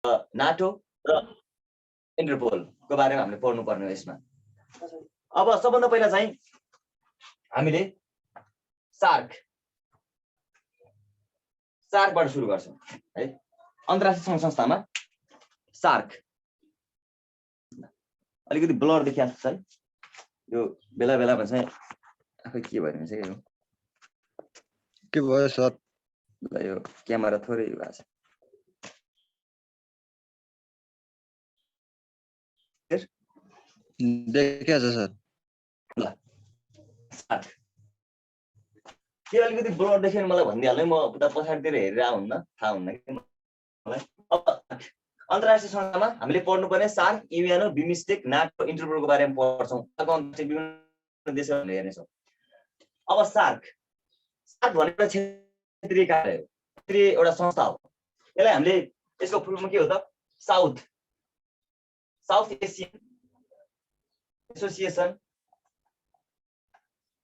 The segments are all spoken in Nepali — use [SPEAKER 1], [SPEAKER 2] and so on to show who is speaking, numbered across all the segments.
[SPEAKER 1] नाटो र इन्टरपोलको बारेमा हामीले पढ्नु पर्ने हो यसमा। अब सबभन्दा पहिला चाहिँ हामीले सार्कबाट सुरु गर्छौँ है। अन्तर्राष्ट्रिय सङ्घ संस्थामा सार्क अलिकति ब्लर देखिएको छ है, यो बेला बेलामा चाहिँ आफै के भइरहेको छ यो
[SPEAKER 2] के भयो सर?
[SPEAKER 1] यो क्यामेरा थोरै भएको छ।
[SPEAKER 2] देखिया छ सर।
[SPEAKER 1] ल सार्क के अलिकति ब्लर देख्यो भने मलाई भनिदिइहाल्नु, म उता पछाडितिर हेरेर हुन्न, थाहा हुन्न कि मलाई। अब अन्तर्राष्ट्रिय सङ्घमा हामीले पढ्नुपर्ने सार्क, युएनओ, बिमस्टेक, नाटो, इन्टरपोलको बारेमा पढ्छौँ। विभिन्न देशहरू हेर्नेछौँ। अब सार्क भनेको क्षेत्रीय कार्य हो, क्षेत्रीय एउटा संस्था हो। यसलाई हामीले यसको फुल फर्म के हो त? South Asian Association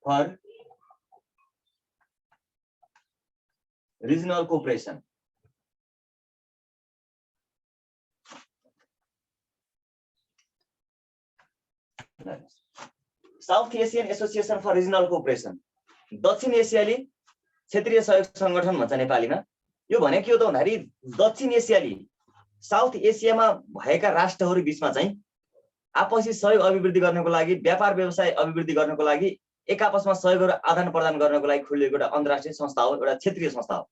[SPEAKER 1] for Regional Cooperation. South Asian Association for Regional Cooperation, दक्षिण एसियाली क्षेत्रीय सहयोग संगठन भन्छ नेपालीमा। यो भनेको के हो त भन्दाखेरि दक्षिण एसियाली साउथ एसियामा भएका राष्ट्रहरू बीचमा चाहिँ आपसी सहयोग अभिवृद्धि गर्नको लागि, व्यापार व्यवसाय अभिवृद्धि गर्नको लागि, एक आपसमा सहयोगहरू आदान प्रदान गर्नको लागि खोलिएको एउटा अन्तर्राष्ट्रिय संस्था हो, एउटा क्षेत्रीय संस्था हो।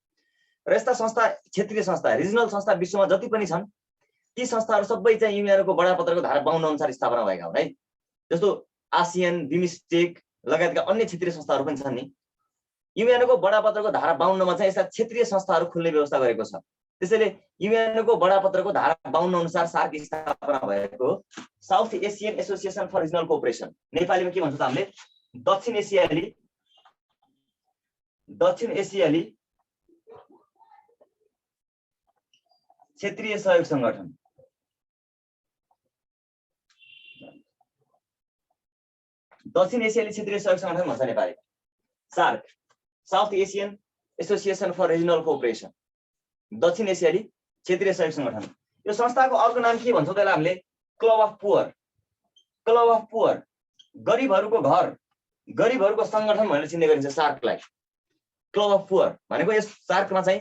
[SPEAKER 1] र यस्ता संस्था, क्षेत्रीय संस्था, रिजनल संस्था विश्वमा जति पनि छन् ती संस्थाहरू सबै चाहिँ युएनको बडापत्रको धारा 52 अनुसार स्थापना भएका हुन् है। जस्तो आसियन, बिमस्टेक लगायतका अन्य क्षेत्रीय संस्थाहरू पनि छन् नि। युएनको बडापत्रको धारा 52 मा चाहिँ यस्ता क्षेत्रीय संस्थाहरू खुल्ने व्यवस्था गरेको छ। त्यसैले युएनको बडापत्रको धारा 52 अनुसार सार्क स्थापना भएको South Asian Association for Regional Cooperation. नेपालीमा के भन्छ त हामीले? दक्षिण एसियाली क्षेत्रीय सहयोग संगठन। दक्षिण एसियाली क्षेत्रीय सहयोग संगठन भन्छ Nepali. SAARC South Asian Association for Regional Cooperation, दक्षिण एसियाली क्षेत्रीय सहयोग संगठन। यो संस्थाको अर्को नाम के भन्छौँ त्यसलाई हामीले? Club of poor. Club of poor, गरिबहरूको घर, गरिबहरूको संगठन भनेर चिन्ने गरिन्छ सार्कलाई। क्लब अफ पुअर भनेको यस सार्कमा चाहिँ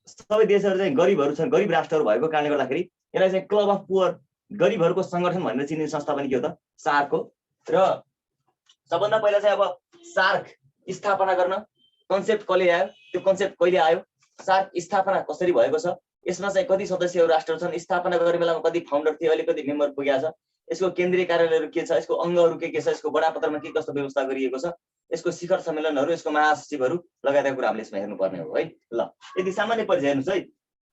[SPEAKER 1] सबै देशहरू चाहिँ गरिबहरू छन्, गरिब राष्ट्रहरू भएको कारणले गर्दाखेरि यसलाई चाहिँ क्लब अफ पुअर, गरिबहरूको संगठन भनेर चिनिने संस्था पनि के हो त? सार्क हो। र सबभन्दा पहिला चाहिँ अब सार्क स्थापना गर्न कन्सेप्ट कसले आयो, त्यो कन्सेप्ट कहिले आयो, सार्क स्थापना कसरी भएको छ, यसमा चाहिँ कति सदस्यहरू राष्ट्रहरू छन्, स्थापना गर्ने बेलामा कति फाउन्डर थिए, अहिले कति मेम्बर पुगेको छ, यसको केन्द्रीय कार्यालयहरू के छ, यसको अङ्गहरू के छ, यसको बडापत्रमा के कस्तो व्यवस्था गरिएको छ, यसको शिखर सम्मेलनहरू, यसको महासचिवहरू लगायतका कुरा हामीले यसमा हेर्नुपर्ने हो है। ल यदि सामान्य परिचय हेर्नुहोस् है।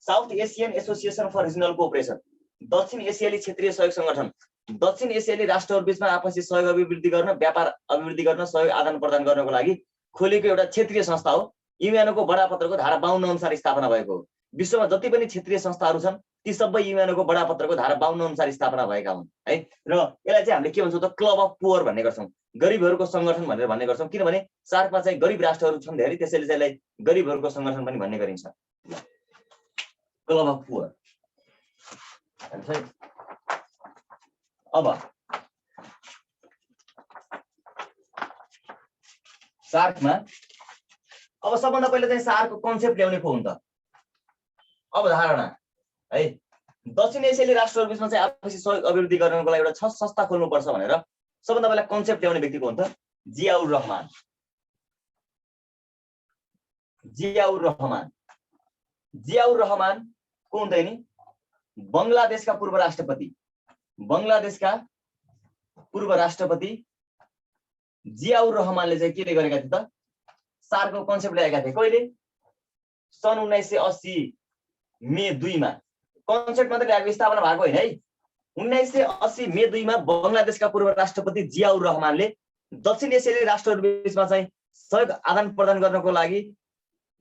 [SPEAKER 1] South Asian Association for Regional Cooperation, दक्षिण एसियाली क्षेत्रीय सहयोग संगठन, दक्षिण एसियाली राष्ट्रहरू बीचमा आपसी सहयोग अभिवृद्धि गर्न, व्यापार अभिवृद्धि गर्न, सहयोग आदान प्रदान गर्नको लागि खोलेको एउटा क्षेत्रीय संस्था हो। युएनको बडापत्रको धारा 52 अनुसार स्थापना भएको हो। विश्वमा जति पनि क्षेत्रीय संस्थाहरू छन् ती सबै युएनको बडापत्रको धारा 52 अनुसार स्थापना भएका हुन् है। र यसलाई चाहिँ हामीले के भन्छौँ त? क्लब अफ पुअर भन्ने गर्छौँ, गरिबहरूको संगठन भनेर भन्ने गर्छौँ। किनभने सार्कमा चाहिँ गरिब राष्ट्रहरू छन् धेरै, त्यसैले चाहिँ यसलाई गरिबहरूको संगठन पनि भन्ने गरिन्छ, क्लब अफ पुअर। अब सार्कमा अब सबभन्दा पहिला चाहिँ सार्कको कन्सेप्ट ल्याउने को हुन्छ? अवधारणा है। दक्षिण एसियाली राष्ट्रहरू बीचमा चाहिँ आपसी सहयोग अभिवृद्धि गर्नको लागि एउटा संस्था खोल्नुपर्छ भनेर सबभन्दा पहिला कन्सेप्ट ल्याउने व्यक्ति को हुन्छ? जियाउर रहमान। जियाउर रहमान, जियाउर रहमान को हुँदै नि? बङ्गलादेशका पूर्व राष्ट्रपति, बङ्गलादेशका पूर्व राष्ट्रपति जियाउर रहमानले चाहिँ के गरेका थिए त? सार्कको कन्सेप्ट ल्याएका थिए। कहिले? सन् 1980 मे 2 मा। कन्सेप्ट मात्रै ल्याएको, स्थापना भएको होइन है। 1980 मे 2 मा बङ्गलादेशका पूर्व राष्ट्रपति जियाउर रहमानले दक्षिण एसियाली राष्ट्रहरू बीचमा चाहिँ सहयोग आदान प्रदान गर्नको लागि,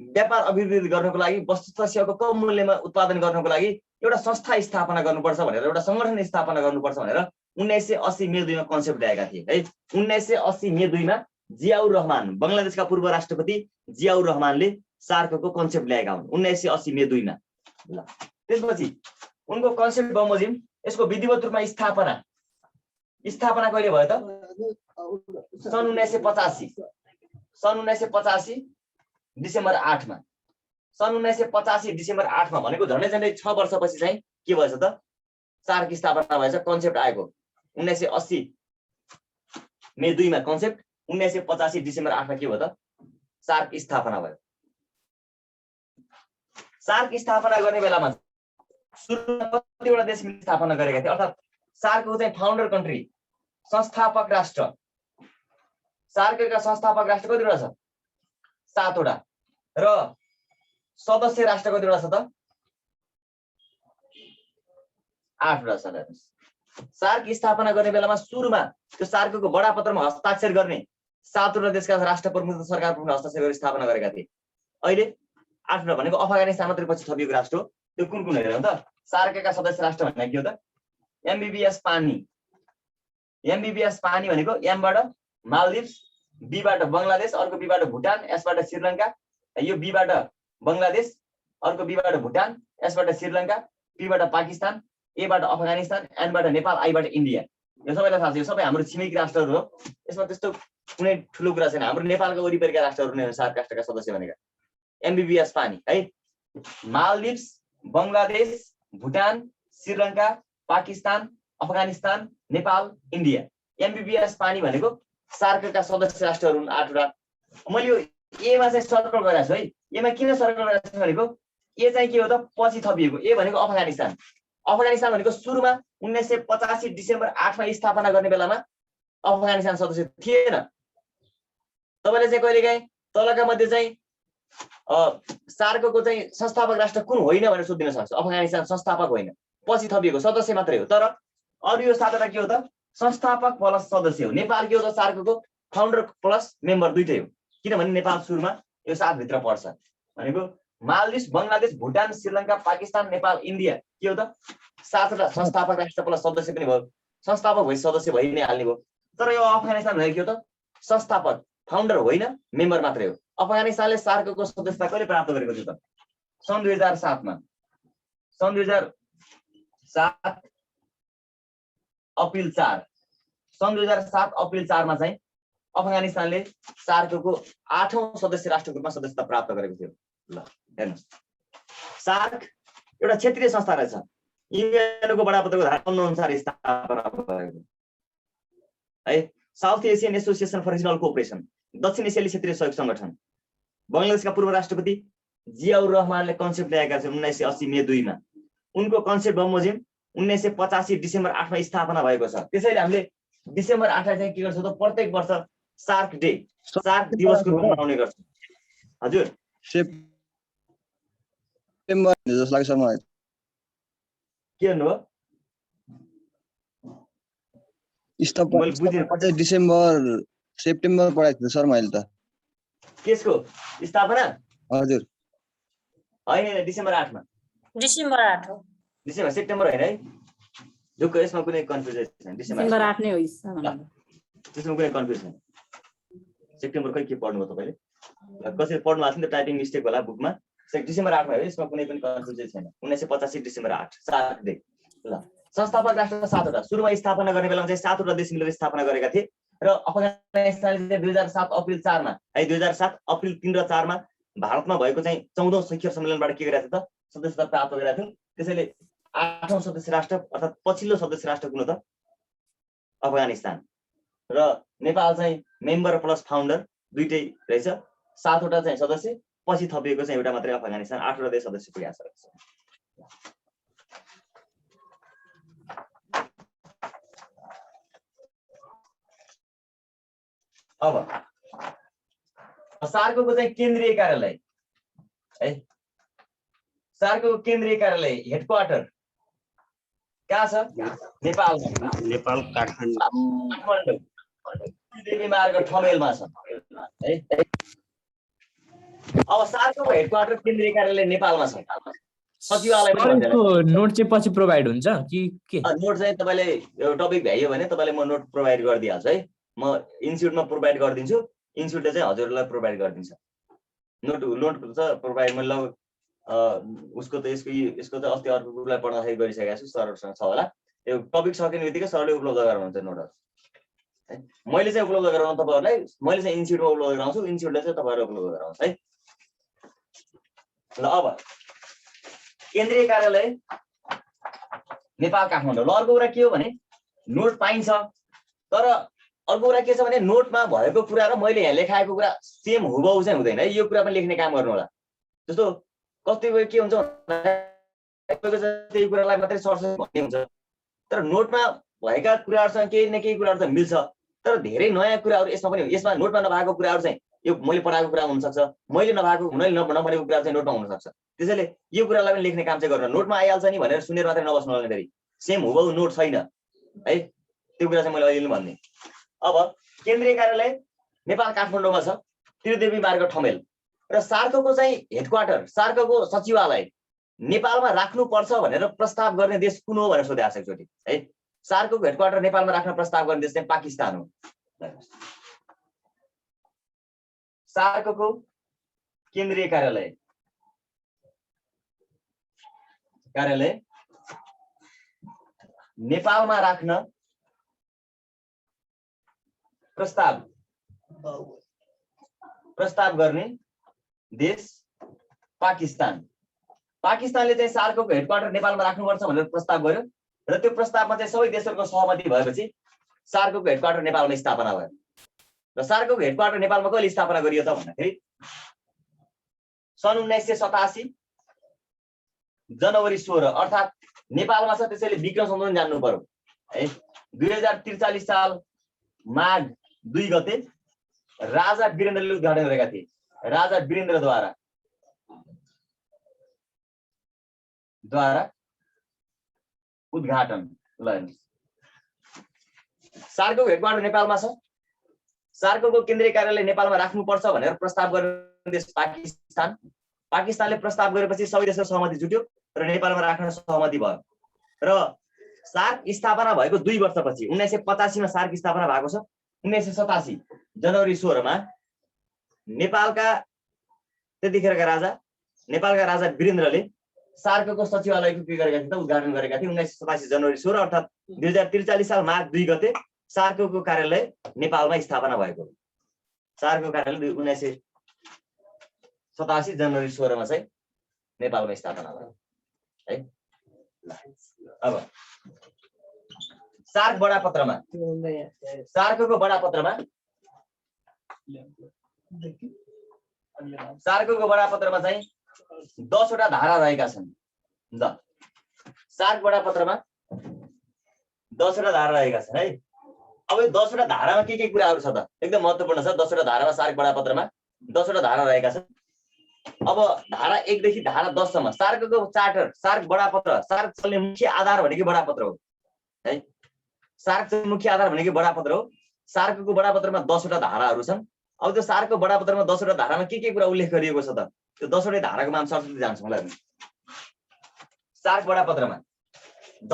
[SPEAKER 1] व्यापार अभिवृद्धि गर्नको लागि, वस्तु सेवाको कम मूल्यमा उत्पादन गर्नको लागि एउटा संस्था स्थापना गर्नुपर्छ भनेर, एउटा संगठन स्थापना गर्नुपर्छ भनेर 1980 मे 2 मा कन्सेप्ट ल्याएका थिए है। 1980 मे 2 मा जियाउर रहमान, बङ्गलादेशका पूर्व राष्ट्रपति जियाउर रहमानले सार्कको कन्सेप्ट ल्याएका हुन् 1980 मे 2 मा। ल त्यसपछि उनको कन्सेप्ट बमोजिम यसको विधिवत रूपमा स्थापना कहिले भयो त सन् 1985 डिसेम्बर 8 मा। सन् 1985 डिसेम्बर 8 मा भनेको झन्डै 6 वर्षपछि चाहिँ के भएछ त सार्क स्थापना भएछ, कन्सेप्ट आएको 1980 मे 2 मा कन्सेप्ट, 1985 डिसेम्बर 8 मा के भयो त सार्क स्थापना भयो। सार्क स्थापना गर्ने बेलामा सुरुमा कतिवटा देश मिली स्थापना गरेका थिए, अर्थात् सार्कको चाहिँ फाउन्डर कन्ट्री संस्थापक राष्ट्र, सार्कका संस्थापक राष्ट्र कतिवटा छ 7 वटा र सदस्य राष्ट्र कतिवटा छ त 8 वटा छ। सार्क स्थापना गर्ने बेलामा सुरुमा त्यो सार्कको बडापत्रमा हस्ताक्षर गर्ने 7 वटा देशका राष्ट्र प्रमुख र सरकार प्रमुखले हस्ताक्षर गरी स्थापना गरेका थिए। अहिले 8 वटा भनेको अफगानिस्तान मात्रै पछि थपिएको राष्ट्र हो। त्यो कुन कुन हेरौँ त सार्कका सदस्य राष्ट्र भनेको के हो त एमबीबीएस पानी भनेको एमबाट मालदिप्स, बीबाट बङ्गलादेश, अर्को बीबाट भुटान, एसबाट श्रीलङ्का, यो बीबाट बङ्गलादेश, अर्को बीबाट भुटान, एसबाट श्रीलङ्का, पीबाट पाकिस्तान, एबाट अफगानिस्तान, एनबाट नेपाल, आईबाट इन्डिया। यो सबैलाई थाहा छ, यो सबै हाम्रो छिमेकी राष्ट्रहरू हो। यसमा त्यस्तो कुनै ठुलो कुरा छैन। हाम्रो नेपालका वरिपरिका राष्ट्रहरू नै सार्क राष्ट्रका सदस्य भनेका। एमबीबीएस पानी है Maldives, Bangladesh, Bhutan, Sri Lanka, Pakistan, Afghanistan, Nepal, India. MBBS पानी भनेको सार्कका सदस्य राष्ट्रहरू हुन् 8 वटा। मैले यो एमा चाहिँ सर्कल गरेको छु है। एमा किन सर्कल गरेको छु भनेको ए चाहिँ के हो त पछि थपिएको। ए भनेको अफगानिस्तान भनेको सुरुमा 1985 डिसेम्बर 8 मा स्थापना गर्ने बेलामा अफगानिस्तान सदस्य थिएन। तपाईले चाहिँ कहिलेकाहीँ तलका मध्ये चाहिँ सार्कको चाहिँ संस्थापक राष्ट्र कुन होइन भनेर सोधिन सक्छ। अफगानिस्तान संस्थापक होइन, पछि थपिएको सदस्य मात्रै हो। तर अरु यो 7 वटा के हो त संस्थापक प्लस सदस्य हो। नेपाल के हो त सार्कको फाउन्डर प्लस मेम्बर दुईटै हो, किनभने नेपाल सुरुमा यो 7 भित्र पर्छ। भनेको मालदिप्स, बङ्गलादेश, भुटान, श्रीलङ्का, पाकिस्तान, नेपाल, इन्डिया के हो त 7 वटा संस्थापक राष्ट्र प्लस सदस्य पनि भयो। संस्थापक भई सदस्य भइ नै हाल्ने भयो। तर यो अफगानिस्तान भनेको के हो त संस्थापक फाउन्डर होइन, मेम्बर मात्रै हो। अफगानिस्तानले सार्कको सदस्यता कहिले प्राप्त गरेको थियो त सन् 2007 मा। सन् 2007 अप्रिल 4 सन् 2007 अप्रिल 4 मा चाहिँ अफगानिस्तानले सार्कको 8औं सदस्य राष्ट्रको रूपमा सदस्यता प्राप्त गरेको थियो। ल हेर्नुस्, सार्क एउटा क्षेत्रीय संस्था रहेछ। युएनको बडापत्रको धारा 15 अनुसार स्थापना भएको है। South Asian Association for Regional Cooperation, दक्षिण एसियाली क्षेत्रीय सहयोग संगठन। बङ्गलादेशका पूर्व राष्ट्रपति जियाउर रहमानले कन्सेप्ट ल्याएका थिए 1980 मे 2 मा। उनको कन्सेप्ट बमोजिम 1985 डिसेम्बर 8 मा स्थापना भएको छ। त्यसैले हामीले डिसेम्बर 8 चाहिँ के गर्छौँ त प्रत्येक वर्ष सार्क डे, सार्क दिवसको रूपमा मनाउने गर्छौँ। हजुर
[SPEAKER 2] सेप्टेम्बर जस्तो लाग्छ मलाई।
[SPEAKER 1] के भन्नुभयो?
[SPEAKER 2] डिसेम्बर सेप्टेम्बर पढाएको थिएँ सर मैले त।
[SPEAKER 1] केसको स्थापना?
[SPEAKER 2] हजुर
[SPEAKER 1] होइन, डिसेम्बर 8 मा।
[SPEAKER 3] डिसेम्बर 8 हो।
[SPEAKER 1] डिसेम्बर, सेप्टेम्बर होइन है। ढुक्क यसमा कुनै कन्फ्युजन छैन।
[SPEAKER 3] डिसेम्बर 8 नै हो
[SPEAKER 1] त्यसमा कुनै कन्फ्युजन छैन। सेप्टेम्बर कहिले के पढ्नुभयो तपाईले? कसरी पढ्नु भएको छ नि त टाइपिङ मिस्टेक होला बुकमा। डिसेम्बर 8 मा हो, यसमा कुनै पनि कन्फ्युजन छैन। 1985 डिसेम्बर 8 सार्क डे। ल संस्थापक राष्ट्र 7 वटा। सुरुमा स्थापना गर्ने बेलामा चाहिँ 7 वटा देश मिलेर स्थापना गरेका थिए र अफगानिस्तानले 2007 अप्रिल 4 मा है 2007 अप्रिल 3 र 4 मा भारतमा भएको चाहिँ 14औं शिखर सम्मेलनबाट के गरेको थियो त सदस्यता प्राप्त गरेका थिए। त्यसैले 8औं सदस्य राष्ट्र अर्थात् पछिल्लो सदस्य राष्ट्र कुन हो त अफगानिस्तान र नेपाल चाहिँ मेम्बर प्लस फाउन्डर दुईटै रहेछ। 7 वटा चाहिँ सदस्य, पछि थपिएको चाहिँ एउटा मात्रै अफगानिस्तान। 8 वटा देश सदस्य पुगेको छ। अब सार्कको चाहिँ केन्द्रीय कार्यालय है, सार्कको केन्द्रीय कार्यालय हेडक्वार्टर कहाँ छ? नेपाल काठमाडौँ देवी मार्ग ठमेलमा छ है। अब सार्कको हेडक्वार्टर केन्द्रीय कार्यालय नेपालमा छ। सचिवालय
[SPEAKER 4] नोट चाहिँ पछि प्रोभाइड हुन्छ कि के?
[SPEAKER 1] नोट चाहिँ तपाईले यो टपिक भ्याइयो भने तपाईले म नोट प्रोभाइड गरिदिइहाल्छु है। म इन्स्टिट्युटमा प्रोभाइड गरिदिन्छु, इन्स्टिट्युटले चाहिँ हजुरलाई प्रोभाइड गरिदिन्छ। नोट छ प्रोभाइड मैले लगभग उसको त यसको त अस्ति अर्को ग्रुपलाई पढ्दाखेरि गरिसकेको छु सरहरूसँग छ होला यो टपिक सकिने बित्तिकै सरले उपलब्ध गराउनुहुन्छ नोटहरू मैले चाहिँ उपलब्ध गराउनु तपाईँहरूलाई मैले चाहिँ इन्स्टिट्युटमा उपलब्ध गराउँछु इन्स्टिट्युटले चाहिँ तपाईँहरू उपलब्ध गराउँछ है ल अब केन्द्रीय कार्यालय नेपाल काठमाडौँ ल अर्को कुरा के हो भने नोट पाइन्छ तर अर्को कुरा के छ भने नोटमा भएको कुरा र मैले यहाँ लेखाएको कुरा सेम हुबहु चाहिँ हुँदैन है यो कुरा पनि लेख्ने काम गर्नु होला जस्तो कतिपय के हुन्छ त्यही कुरालाई मात्रै सर्च भन्ने हुन्छ तर नोटमा भएका कुराहरूसँग केही न केही कुराहरू चाहिँ मिल्छ तर धेरै नयाँ कुराहरू यसमा पनि यसमा नोटमा नभएको कुराहरू चाहिँ यो मैले पढाएको कुरा हुनसक्छ मैले नभनेको कुरा चाहिँ नोटमा हुनसक्छ त्यसैले यो कुरालाई पनि लेख्ने काम चाहिँ गर्नु नोटमा आइहाल्छ नि भनेर सुनेर मात्रै नबस्नु होला फेरि सेम हुबहु नोट छैन है त्यो कुरा चाहिँ मैले अहिले भन्ने अब केन्द्रीय कार्यालय नेपाल काठमाडौँमा छ त्रिदेवी मार्ग ठमेल र सार्कको चाहिँ हेडक्वार्टर सार्कको सचिवालय नेपालमा राख्नुपर्छ भनेर प्रस्ताव गर्ने देश कुन हो भनेर सोधेको छ एकचोटि है सार्कको हेडक्वार्टर नेपालमा राख्न प्रस्ताव गर्ने देश चाहिँ पाकिस्तान हो सार्कको केन्द्रीय कार्यालय नेपालमा राख्न प्रस्ताव गर्ने देश पाकिस्तानले चाहिँ सार्कको हेडक्वार्टर नेपालमा राख्नुपर्छ भनेर प्रस्ताव गर्यो र त्यो प्रस्तावमा चाहिँ सबै देशहरूको सहमति भएपछि सार्कको हेडक्वार्टर नेपालमा स्थापना भयो र सार्कको हेडक्वार्टर नेपालमा कहिले स्थापना गरियो त भन्दाखेरि सन् 1987 जनवरी 16 अर्थात् नेपालमा छ त्यसैले विक्रम सम्बन्ध जान्नु पर्यो है 2043 साल माघ 2 गते राजा वीरेन्द्रले उद्घाटन गरेका थिए राजा वीरेन्द्रद्वारा उद्घाटन ल सार्कको हेडक्वार्टर नेपालमा छ सार्कको केन्द्रीय कार्यालय नेपालमा राख्नुपर्छ भनेर प्रस्ताव गर्ने देश पाकिस्तानले प्रस्ताव गरेपछि सबै देशको सहमति जुट्यो र नेपालमा राख्न सहमति भयो र सार्क स्थापना भएको 2 वर्षपछि 1985 मा सार्क स्थापना भएको छ 1987 जनवरी 16 मा नेपालका राजा वीरेन्द्रले सार्कको सचिवालयको के गरेका थिए त उद्घाटन गरेका थिए 1987 जनवरी 16 अर्थात् 2043 साल माघ 2 गते सार्कको कार्यालय नेपालमा स्थापना भएको सार्कको कार्यालय 1987 जनवरी 16 मा चाहिँ नेपालमा स्थापना भयो है अब सार्कको बडापत्रमा चाहिँ 10 वटा धारा रहेका छन् ल सार्क बडापत्रमा 10 वटा धारा रहेका छन् है अब यो 10 वटा धारामा के कुराहरू छ त एकदम महत्त्वपूर्ण छ 10 वटा धारामा सार्क बडापत्रमा 10 वटा धारा रहेका छन् अब धारा 1 देखि धारा 10 सम्म सार्कको चार्टर सार्क बडापत्र सार्क चल्ने मुख्य आधार भनेको बडापत्र हो है सार्क चल्ने मुख्य आधार भनेको बडापत्र हो सार्कको बडापत्रमा 10 वटा धाराहरू छन् अब त्यो सार्कको बडापत्रमा 10 वटा धारामा के कुरा उल्लेख गरिएको छ त त्यो 10 वटा धाराको नाम सर्ट जान्छौँ ल सार्क बडापत्रमा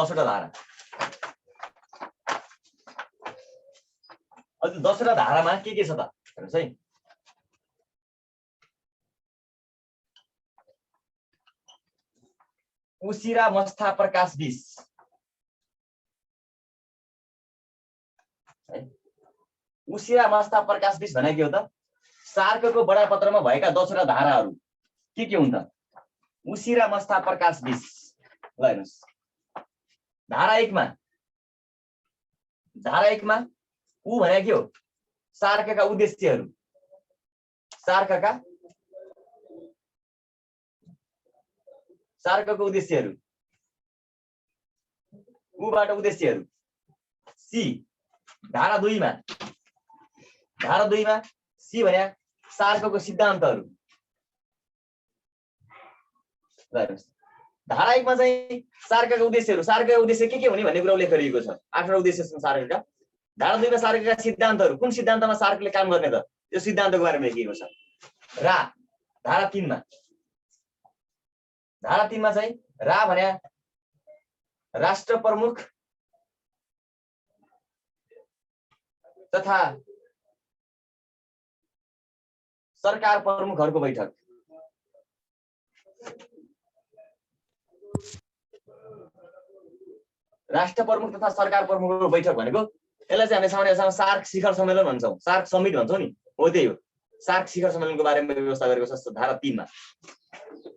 [SPEAKER 1] 10 वटा धारा अब 10 वटा धारामा के छ त हेर्नुस् है उसिरा मस्था प्रकाश विष उसिरा मस्था प्रकाश विष भनेको के हो त सार्कको बडापत्रमा भएका 10 वटा धाराहरू के हुन् त उसिरा मस्था प्रकाश विष ल हेर्नुस् धारा 1 मा उ भनेको के हो सार्कका उद्देश्यहरू सार्कको उद्देश्यहरू उबाट उद्देश्यहरू सी धारा 2 मा सी भने सार्कको सिद्धान्तहरू धारा 1 मा चाहिँ सार्कका उद्देश्य के हुने भन्ने कुरा उल्लेख गरिएको छ 8 उद्देश्य छन् सार्कका धारा 2 मा सार्कका सिद्धान्तहरू कुन सिद्धान्तमा सार्कले काम गर्ने त यो सिद्धान्तको बारेमा लेखिएको छ र धारा 3 मा चाहिँ रा भने राष्ट्र प्रमुख तथा सरकार प्रमुखहरूको बैठक राष्ट्र प्रमुख तथा सरकार प्रमुखको बैठक भनेको यसलाई चाहिँ हामीले सामान्य सार्क शिखर सम्मेलन भन्छौँ, सार्क समिट भन्छौँ नि, हो त्यही हो। सार्क शिखर सम्मेलनको बारेमा व्यवस्था गरेको छ धारा 3 मा।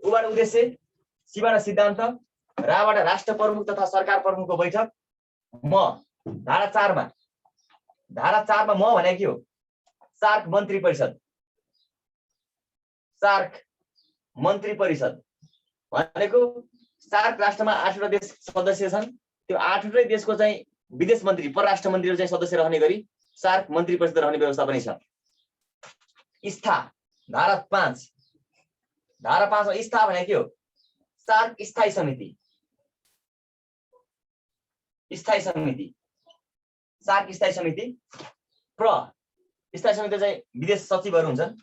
[SPEAKER 1] उबाट उद्देश्य, सीमा र सिद्धान्त, राबाट राष्ट्र प्रमुख तथा सरकार प्रमुखको बैठक। म धारा 4 मा म भने के हो? सार्क मन्त्री परिषद। सार्क मन्त्री परिषद भनेको सार्क राष्ट्रमा 8वटा देश सदस्य छन्, त्यो 8वटै देशको चाहिँ विदेश मन्त्री, परराष्ट्र मन्त्रीहरू चाहिँ सदस्य रहने गरी सार्क मन्त्री परिषद रहने व्यवस्था पनि छ। स्था धारा 5 मा स्था भने के हो? सार्क स्थायी समिति। स्थायी समिति, सार्क स्थायी समिति। स्थायी समिति चाहिँ विदेश सचिवहरू हुन्छन्।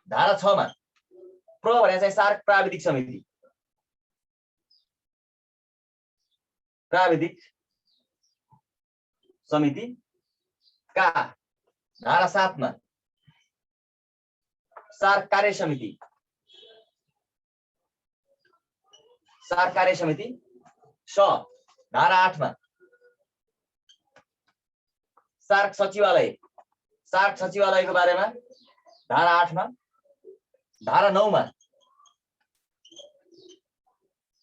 [SPEAKER 1] धारा 6 मा भने चाहिँ सार्क प्राविधिक समिति। प्राविधिक समिति का। धारा 7 मा सार्क कार्य समिति। सार्क कार्य समिति। धारा 8 मा सार्क सचिवालय। सार्क सचिवालयको बारेमा धारा 8 मा। धारा 9 मा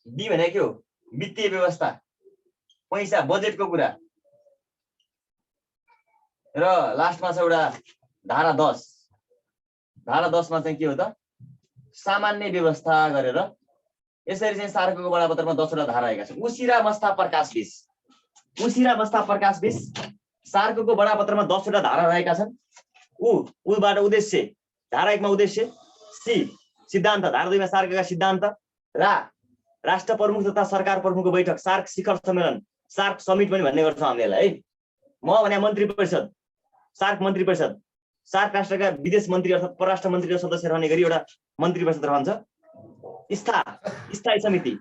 [SPEAKER 1] बी भने के हो? वित्तीय व्यवस्था, पैसा, बजेटको कुरा। र लास्टमा छ एउटा धारा 10। धारा 10 मा चाहिँ के हो त? सामान्य व्यवस्था गरेर यसरी चाहिँ सार्कको बडापत्रमा 10वटा धारा आएका छन्। उसिरा मस्ता प्रकाश बिस सार्कको बडापत्रमा 10वटा धारा रहेका छन्। उबाट उद्देश्य, धारा 1 मा उद्देश्य, सी सिद्धान्त, धारा 2 मा सार्कका सिद्धान्त, राष्ट्र प्रमुख तथा सरकार प्रमुखको बैठक, सार्क शिखर सम्मेलन, सार्क समिट पनि भन्ने गर्छौँ हामीले यसलाई है। म भने मन्त्री परिषद, सार्क मन्त्री परिषद, सार्क राष्ट्रका विदेश मन्त्री अर्थात् परराष्ट्र मन्त्री सदस्य रहने गरी एउटा मन्त्री परिषद रहन्छ। स्थायी समिति,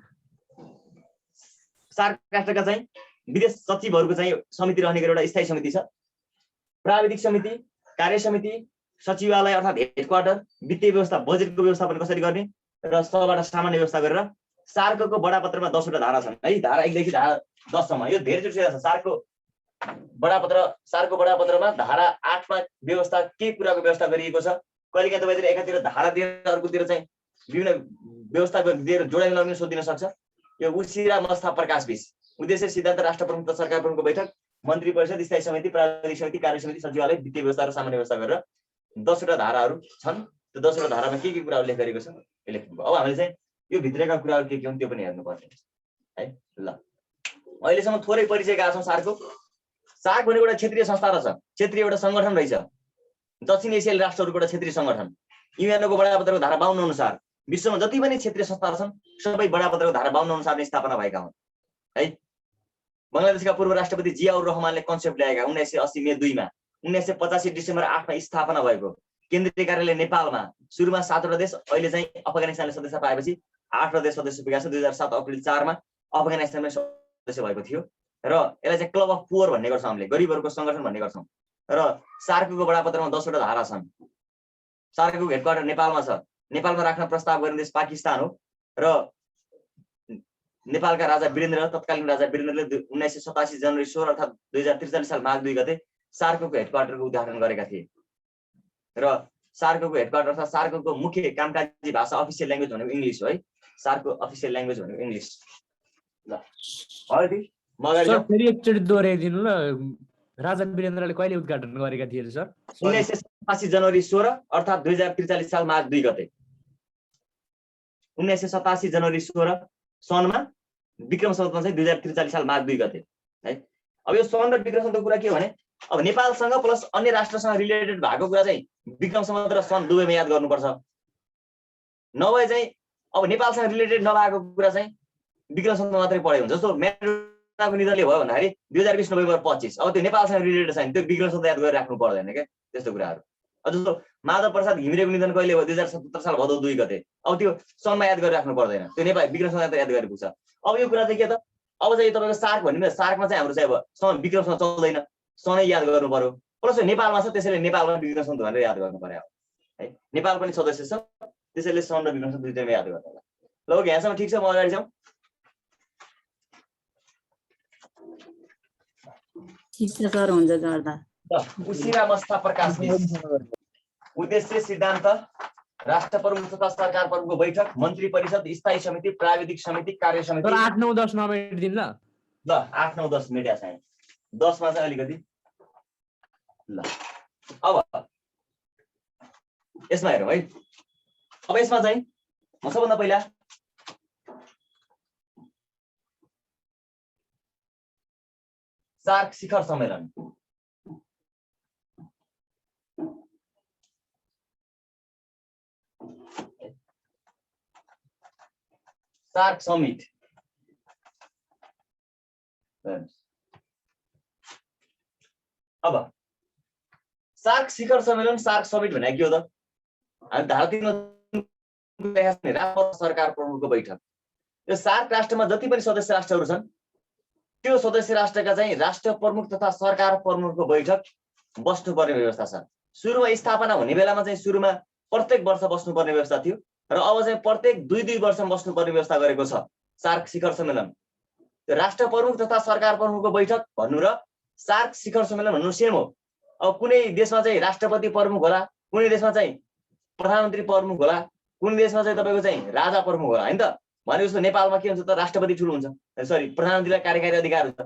[SPEAKER 1] सार्क राष्ट्रका चाहिँ विदेश सचिवहरूको चाहिँ समिति रहने गरी एउटा स्थायी समिति छ। प्राविधिक समिति, कार्य समिति, सचिवालय अर्थात् हेडक्वार्टर, वित्तीय व्यवस्था, बजेटको व्यवस्थापन कसरी गर्ने र सबबाट सामान्य व्यवस्था गरेर सार्कको बडापत्रमा 10वटा धारा छन् है। धारा 1 देखि धारा 10 सम्म यो धेरै चोटि छ। सार्कको बडापत्रमा धारा 8 मा व्यवस्था, के कुराको व्यवस्था गरिएको छ, कहिलेकाहीँ तपाईहरुले एकातिर धारा दिएर अर्कोतिर चाहिँ विभिन्न व्यवस्था दिएर जोडाइ लगाउन सोधिन सक्छ। यो उसिरा मस्ता प्रकाश बिस उद्देश्य, सिद्धान्त, राष्ट्र प्रमुख तथा सरकार प्रमुखको बैठक, मन्त्री परिषद, स्थायी समिति, प्राविधिक समिति, कार्य समिति, सचिवालय, वित्तीय व्यवस्था र सामान्य व्यवस्था गरेर 10वटा धाराहरू छन्। त्यो 10वटा धारामा के कुरा उल्लेख गरेको छ यो लेख्नु। अब हामीले चाहिँ यो भित्रका कुराहरू के हुन् त्यो पनि हेर्नुपर्छ है। ल अहिलेसम्म थोरै परिचय गएको छौँ सार्कको। सार्क भनेको एउटा क्षेत्रीय संस्था रहेछ, क्षेत्रीय एउटा संगठन रहेछ, दक्षिण एसियाली राष्ट्रहरूको एउटा क्षेत्रीय संगठन। युएनको बडापत्रको धारा 52 अनुसार विश्वमा जति पनि क्षेत्रीय संस्थाहरू छन् सबै बडापत्रको धारा 52 अनुसार नै स्थापना भएका हुन् है। बङ्गलादेशका पूर्व राष्ट्रपति जियाउर रहमानले कन्सेप्ट ल्याएका 1980 मे 2 मा, 1985 डिसेम्बर 8 मा स्थापना भएको केन्द्रीय कार्यालय नेपालमा। सुरुमा 7वटा देश, अहिले चाहिँ अफगानिस्तानले सदस्य पाएपछि 8वटा देश सदस्य पुगेका छ। 2007 अप्रिल 4 मा अफगानिस्तानमै सदस्य भएको थियो। र यसलाई चाहिँ क्लब अफ पुअर भन्ने गर्छौँ हामीले, गरिबहरूको संगठन भन्ने गर्छौँ। र सार्कको बडापत्रमा 10वटा धारा छन्। सार्कको हेडक्वार्टर नेपालमा छ। नेपालमा राख्न प्रस्ताव गर्ने देश पाकिस्तान हो। र नेपालका राजा वीरेन्द्र, तत्कालीन राजा वीरेन्द्रले 1987 जनवरी 16 अर्थात् 2043 साल माघ 2 गते सार्कको हेडक्वार्टरको उद्घाटन गरेका थिए। र सार्कको हेडक्वार्टर अर्थात् सार्कको मुख्य कामकाजी भाषा, अफिसियल ल्याङ्ग्वेज भनेको इङ्ग्लिस हो है। सार्कको अफिसियल ल्याङ्ग्वेज भनेको इङ्ग्लिस। ल
[SPEAKER 4] सर फेरि एकचोटि दोहोऱ्याइदिनु ल, राजा वीरेन्द्रले कहिले उद्घाटन गरेका थिए सर?
[SPEAKER 1] 1987 जनवरी 16 अर्थात् 2043 साल माघ 2 गते। 1987 जनवरी 16 सनमा, विक्रम सम्वतमा चाहिँ 2043 साल माघ 2 गते है। अब यो सन र विक्रम सम्वतको कुरा के हो भने, अब नेपालसँग प्लस अन्य राष्ट्रसँग रिलेटेड भएको कुरा चाहिँ विक्रम सम्वत र सन दुवैमा याद गर्नुपर्छ। नभए चाहिँ अब नेपालसँग रिलेटेड नभएको कुरा चाहिँ विक्रम सम्वत मात्रै पढे हुन्छ। जस्तो मेटाको निधनले भयो भन्दाखेरि 2020 नोभेम्बर 25, अब त्यो नेपालसँग रिलेटेड छैन, त्यो विक्रम सम्वत याद गरेर राख्नु पर्दैन क्या त्यस्तो कुराहरू। जस्तो माधव प्रसाद घिमिरेको निधन कहिले भयो? 2077 साल भदौ 2 गते, अब त्यो सनमा याद गरेर राख्नु पर्दैन, त्यो नेपाल विक्रम सम्वत याद गरेर पुग्छ। अब यो कुरा चाहिँ के त, अब चाहिँ तपाईँको सार्क भन्ने सार्कमा चाहिँ हाम्रो चाहिँ अब सन विक्रम सम्वत चल्दैन, सनै याद गर्नु पर्यो। प्लस नेपालमा छ त्यसैले नेपालमा विक्रम सम्वत भनेर याद गर्नु पर्यो है। नेपाल पनि सदस्य छ त्यसैले सन र विक्रम सम्वत दुईटैमा याद गर्नु होला। ल ओके, यहाँसम्म ठिक छ, म अगाडि जाउँ।
[SPEAKER 3] ठिक छ सर, हुन्छ गर्दा।
[SPEAKER 1] उसिरा मस्ता प्रकाश उद्देश्य सिद्धान्त राष्ट्र प्रमुख तथा सरकार प्रमुखको बैठक, मन्त्री परिषद, स्थायी समिति, प्राविधिक समिति, कार्य समिति।
[SPEAKER 4] 8, 9, 10 नमिनेट दिन ल।
[SPEAKER 1] 8, 9, 10 मिडिया छ। 10 मा चाहिँ अलिकति ल। अब यसमा हेरौँ है। अब यसमा चाहिँ म सबभन्दा पहिला सार्क शिखर सम्मेलन, सार्क समिट। अब सार्क शिखर सम्मेलन, सार्क समिट भने के हो त? हामी धारा 3 सरकार प्रमुखको बैठक। यो सार्क राष्ट्रमा जति पनि सदस्य राष्ट्रहरू छन् त्यो सदस्य राष्ट्रका चाहिँ राष्ट्र प्रमुख तथा सरकार प्रमुखको बैठक बस्नुपर्ने व्यवस्था छ। सुरुमा स्थापना हुने बेलामा चाहिँ सुरुमा प्रत्येक वर्ष बस्नुपर्ने व्यवस्था थियो र अब चाहिँ प्रत्येक 2-2 वर्षमा बस्नुपर्ने व्यवस्था गरेको छ सार्क शिखर सम्मेलन। राष्ट्र प्रमुख तथा सरकार प्रमुखको बैठक भन्नु र सार्क शिखर सम्मेलन भन्नु सेम हो। अब कुनै देशमा चाहिँ राष्ट्रपति प्रमुख होला, कुनै देशमा चाहिँ प्रधानमन्त्री प्रमुख होला, कुनै देशमा चाहिँ तपाईँको चाहिँ राजा प्रमुख होला, हैन त? भनेको नेपालमा के हुन्छ त? राष्ट्रपति ठुलो हुन्छ, सरी प्रधानमन्त्रीलाई कार्यकारी अधिकार हुन्छ।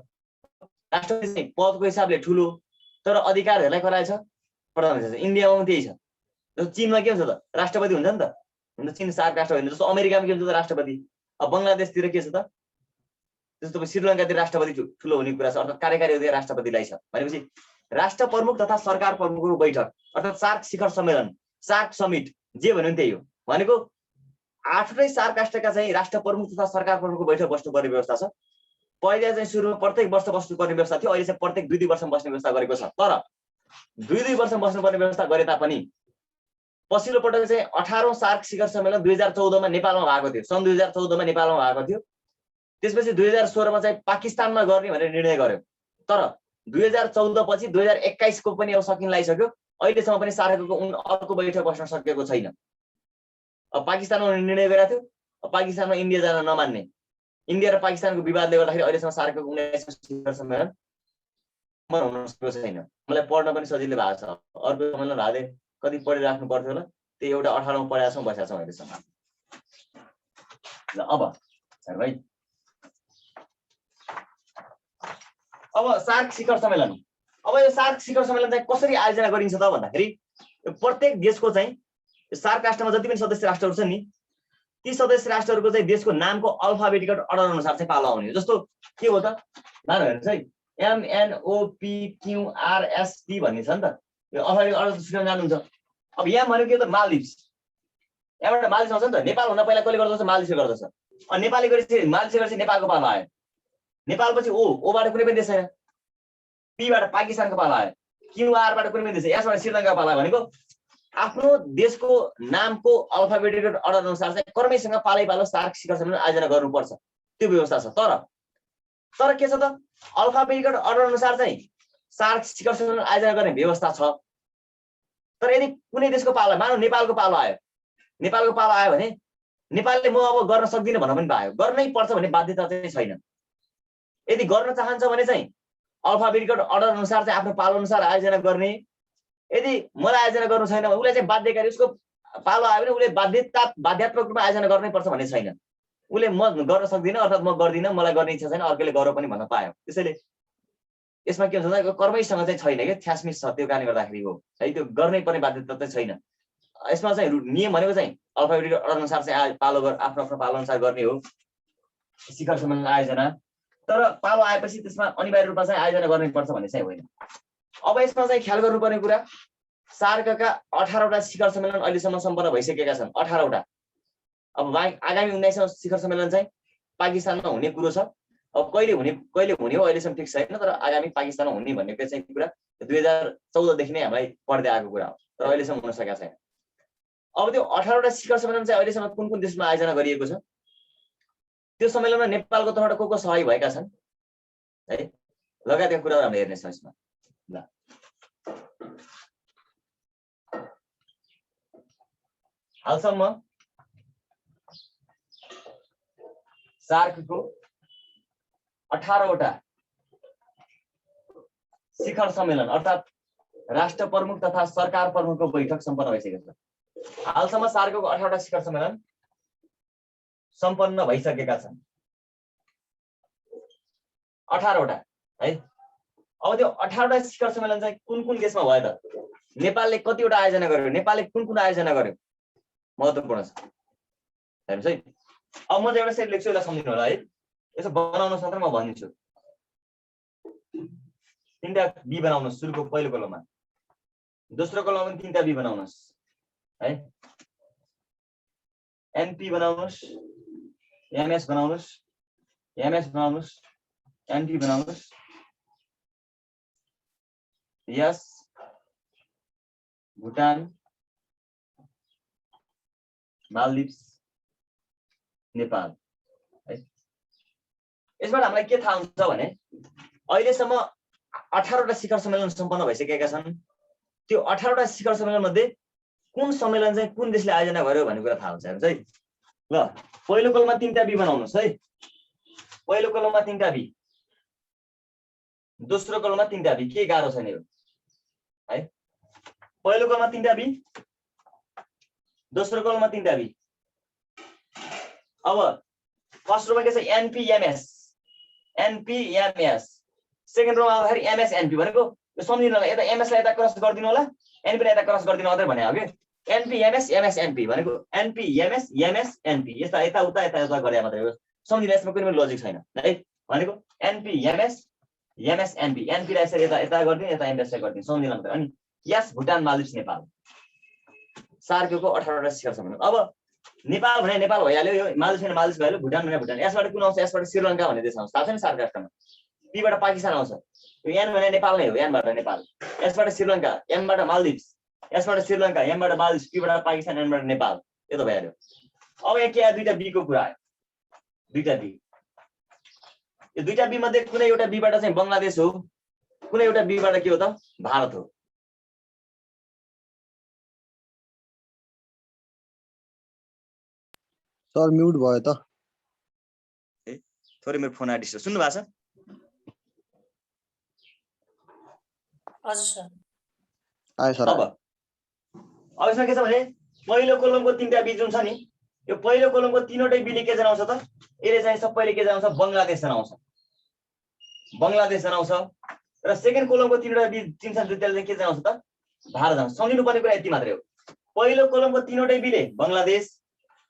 [SPEAKER 1] राष्ट्रपति चाहिँ पदको हिसाबले ठुलो तर अधिकारहरूलाई कसलाई छ? प्रधानमन्त्री। इन्डियामा पनि त्यही छ। जस्तो चीनमा के हुन्छ त? राष्ट्रपति हुन्छ नि त। हुन्छ चीन सार्क राष्ट्र होइन। जस्तो अमेरिकामा के हुन्छ त? राष्ट्रपति। अब बङ्गलादेशतिर के छ त? जस्तो श्रीलङ्कातिर राष्ट्रपति ठुलो हुने कुरा छ, अर्थात् कार्यकारी अधिकार राष्ट्रपतिलाई छ। भनेपछि राष्ट्र प्रमुख तथा सरकार प्रमुखको बैठक अर्थात् सार्क शिखर सम्मेलन, सार्क समिट जे भन्यो त्यही हो। भनेको 8वटै सार्क राष्ट्रका चाहिँ राष्ट्र प्रमुख तथा सरकार प्रमुखको बैठक बस्नुपर्ने व्यवस्था छ। पहिला चाहिँ सुरुमा प्रत्येक वर्ष बस्नुपर्ने व्यवस्था थियो, अहिले चाहिँ प्रत्येक 2-2 वर्षमा बस्ने व्यवस्था गरेको छ। तर 2-2 वर्षमा बस्नुपर्ने व्यवस्था गरे तापनि पछिल्लो पटक चाहिँ 18औं सार्क शिखर सम्मेलन 2014 मा नेपालमा भएको थियो। सन् 2014 मा नेपालमा भएको थियो। त्यसपछि 2016 मा चाहिँ पाकिस्तानमा गर्ने भनेर निर्णय गर्यो। तर 2014 पछि 2021 को पनि अब सकिन लागिसक्यो। अहिलेसम्म पनि सार्कको अर्को बैठक बस्न सकेको छैन। अब पाकिस्तानमा निर्णय गरेको थियो, अब पाकिस्तानमा इन्डिया जान नमान्ने, इन्डिया र पाकिस्तानको विवादले गर्दाखेरि अहिलेसम्म सार्कको 19औं शिखर सम्मेलन हुन सकेको छैन। मलाई पढ्न पनि सजिलो भएको छ। अर्को सम्मेलन हाले कति पढिराख्नु पर्थ्यो होला, त्यो एउटा 18औं पढाएको छौँ, बसेका छौँ अहिलेसम्म। ल अब भाइ, अब सार्क शिखर सम्मेलन। अब यो सार्क शिखर सम्मेलन चाहिँ कसरी आयोजना गरिन्छ त भन्दाखेरि प्रत्येक देशको चाहिँ सार्क राष्ट्रमा जति पनि सदस्य राष्ट्रहरू छन् नि, ती सदस्य राष्ट्रहरूको चाहिँ देशको नामको अल्फाबेटिकल अर्डर अनुसार चाहिँ पालो आउने। जस्तो के हो त? नाम हेर्नुहोस् है, MNOPQRST भन्ने छ नि त। यो अल्फाबेटिकल अर्डर सुन्न जानुहुन्छ। अब यहाँ भनेको के त? मालदिभ्स। यहाँबाट मालदिभ्स आउँछ नि त। नेपाल भन्दा पहिला कसले गर्दछ? मालदिभ्सले गर्दछ। अनि नेपालले गरेपछि मालदिभ्सले गरेपछि नेपालको पालो आयो। नेपालपछि ओबाट कुनै पनि देश छैन। पीबाट पाकिस्तानको पालो आयो। क्यूआरबाट कुनै पनि देश, यसबाट श्रीलङ्काको पालो आयो। भनेको आफ्नो देशको नामको अल्फाबेटिकल अर्डर अनुसार चाहिँ क्रमैसँग पालै पालो सार्क शिखर सम्मेलन आयोजना गर्नुपर्छ, त्यो व्यवस्था छ। तर के छ त? अल्फाबेटिकल अर्डर अनुसार चाहिँ सार्क शिखर सम्मेलन आयोजना गर्ने व्यवस्था छ। तर यदि कुनै देशको पालो, मानौ नेपालको पालो आयो, नेपालको पालो आयो भने नेपालले म अब गर्न सक्दिनँ भन्न पनि पायो। गर्नै पर्छ भन्ने बाध्यता चाहिँ छैन। यदि गर्न चाहन्छ भने चाहिँ अल्फाबेटिकल अर्डर अनुसार चाहिँ आफ्नो पालो अनुसार आयोजना गर्ने। यदि मलाई आयोजना गर्नु छैन भने उसले चाहिँ बाध्यकारी, उसको पालो आयो भने उसले बाध्यात्मक रूपमा आयोजना गर्नै पर्छ भन्ने छैन। उसले म गर्न सक्दिनँ अर्थात् म गर्दिनँ, मलाई गर्ने इच्छा छैन, अर्कोले गर पनि भन्न पायो। त्यसैले यसमा के हुन्छ त? कर्मैसँग चाहिँ छैन क्या, छ्यासमिस छ। त्यो कारणले गर्दाखेरि हो है, त्यो गर्नै पर्ने बाध्यता चाहिँ छैन। यसमा चाहिँ नियम भनेको चाहिँ अल्फाबेटिकल अर्डर अनुसार चाहिँ पालो आफ्नो आफ्नो पालो अनुसार गर्ने हो शिखर सम्मेलन आयोजना। तर पालो आएपछि त्यसमा अनिवार्य रूपमा चाहिँ आयोजना गर्नै पर्छ भन्ने चाहिँ होइन। अब यसमा चाहिँ ख्याल गर्नुपर्ने कुरा, सार्कका 18वटा शिखर सम्मेलन अहिलेसम्म सम्पन्न भइसकेका छन्। 18वटा। अब आगामी 19औं शिखर सम्मेलन चाहिँ पाकिस्तानमा हुने कुरो छ। अब कहिले हुने हो अहिलेसम्म फिक्स छैन, तर आगामी पाकिस्तानमा हुने भनेको चाहिँ कुरा 2014 देखि नै हामीलाई पढ्दै आएको कुरा हो, तर अहिलेसम्म हुन सकेको छैन। अब त्यो 18वटा शिखर सम्मेलन चाहिँ अहिलेसम्म कुन कुन देशमा आयोजना गरिएको छ, त्यो सम्मेलनमा नेपालको तर्फबाट को सहभागी भएका छन् है, लगायतका कुराहरू हामीले हेर्नेछौँ यसमा। ल हालसम्म सार्कको 18वटा शिखर सम्मेलन अर्थात् राष्ट्र प्रमुख तथा सरकार प्रमुखको बैठक सम्पन्न भइसकेको छ। हालसम्म सार्कको 18वटा शिखर सम्मेलन सम्पन्न भइसकेका छन्, 18वटा है। अब त्यो 18वटा शिखर सम्मेलन चाहिँ कुन कुन देशमा भयो त? नेपालले कतिवटा आयोजना गर्यो, नेपालले कुन कुन आयोजना गर्यो, महत्त्वपूर्ण छ हेर्नुहोस् है। अब म चाहिँ एउटा सेट लेख्छु, यसलाई सम्झिनु होला है। यसो बनाउन मात्र म भनिदिन्छु। 3टा बी बनाउनुहोस् सुरुको पहिलो कलममा, दोस्रो कलममा 3टा बी बनाउनुहोस् है। एनपी बनाउनुहोस्, एमएस बनाउनुहोस्, एमएस बनाउनुहोस्, एनपी बनाउनुहोस्, यस भुटान, मालदिप्स, नेपाल है। यसबाट हामीलाई के थाहा हुन्छ भने अहिलेसम्म 18वटा शिखर सम्मेलन सम्पन्न भइसकेका छन्। त्यो 18वटा शिखर सम्मेलन मध्ये कुन सम्मेलन चाहिँ कुन देशले आयोजना गर्यो भन्ने कुरा थाहा हुन्छ हेर्नुहोस् है। ल पहिलो कलममा 3टा बी बनाउनुहोस् है। पहिलो कलममा 3टा बी, दोस्रो कलममा 3टा बी। के गाह्रो छैन यो है। पहिलो कलममा 3टा बी, दोस्रो कलममा 3टा बी। अब फर्स्ट रोमा के छ? एनपीएमएस, एनपीएमएस। सेकेन्ड रोमा आउँदाखेरि एमएसएनपी भनेको सम्झिनु होला। यता एमएस लाई यता क्रस गरिदिनु होला, एनपी लाई यता क्रस गरिदिनु मात्रै भने हो कि। एनपीएमएस एमएसएनपी भनेको एनपीएमएस एमएसएनपी यता यता उता यता उता गरे मात्रै हो। सम्झिनु, यसमा कुनै पनि लजिक छैन है। भनेको एनपीएमएस एमएसएनपी, एनपी लाई यसरी यता यता गरिदिनु, यता एमएस लाई गरिदिनु, सम्झिनु मात्रै। अनि यस भुटान, मालदिप्स, नेपाल सार्कको 18वटा शिखर सम्मेलन। अब नेपाल भने नेपाल भइहाल्यो, यो मालदिप्स भने मालदिप्स भइहाल्यो, भुटान भने भुटान। यसबाट कुन आउँछ? यसबाट श्रीलङ्का भन्ने देश आउँछ, थाहा छ नि सार्क राष्ट्रमा। पीबाट पाकिस्तान आउँछ, यो एन भने नेपाल नै हो, एनबाट नेपाल। यसबाट श्रीलङ्का, एमबाट मालदिप्स, यसबाट श्रीलङ्का, एमबाट मालदिप्स, पीबाट पाकिस्तान, एनबाट नेपाल। यो त भइहाल्यो। अब यहाँ के आयो? 2टा बीको कुरा आयो, 2टा बी। यो 2टा बी मध्ये कुनै एउटा बीबाट चाहिँ बङ्गलादेश हो, कुनै एउटा बीबाट के हो त? भारत हो।
[SPEAKER 2] सर म्युट भयो त।
[SPEAKER 1] थोरै मेरो फोन आइडिस सुन्नु भएको छ?
[SPEAKER 3] हजुर सर।
[SPEAKER 2] आयो सर।
[SPEAKER 1] अब यसमा के छ भने पहिलो कोलमको 3टा बी जुन छ नि, यो पहिलो कोलमको 3वटै बीले के जनाउँछ त? यसले चाहिँ सबैले के जनाउँछ? बङ्गलादेश जनाउँछ, बङ्गलादेश जनाउँछ। र सेकेन्ड कोलमको 3वटा बी जुन छ त्यसले के जनाउँछ त? भारत जनाउँछ। सम्झिनु पर्ने कुरा यति मात्रै हो। पहिलो कोलमको 3वटै बीले बङ्गलादेश,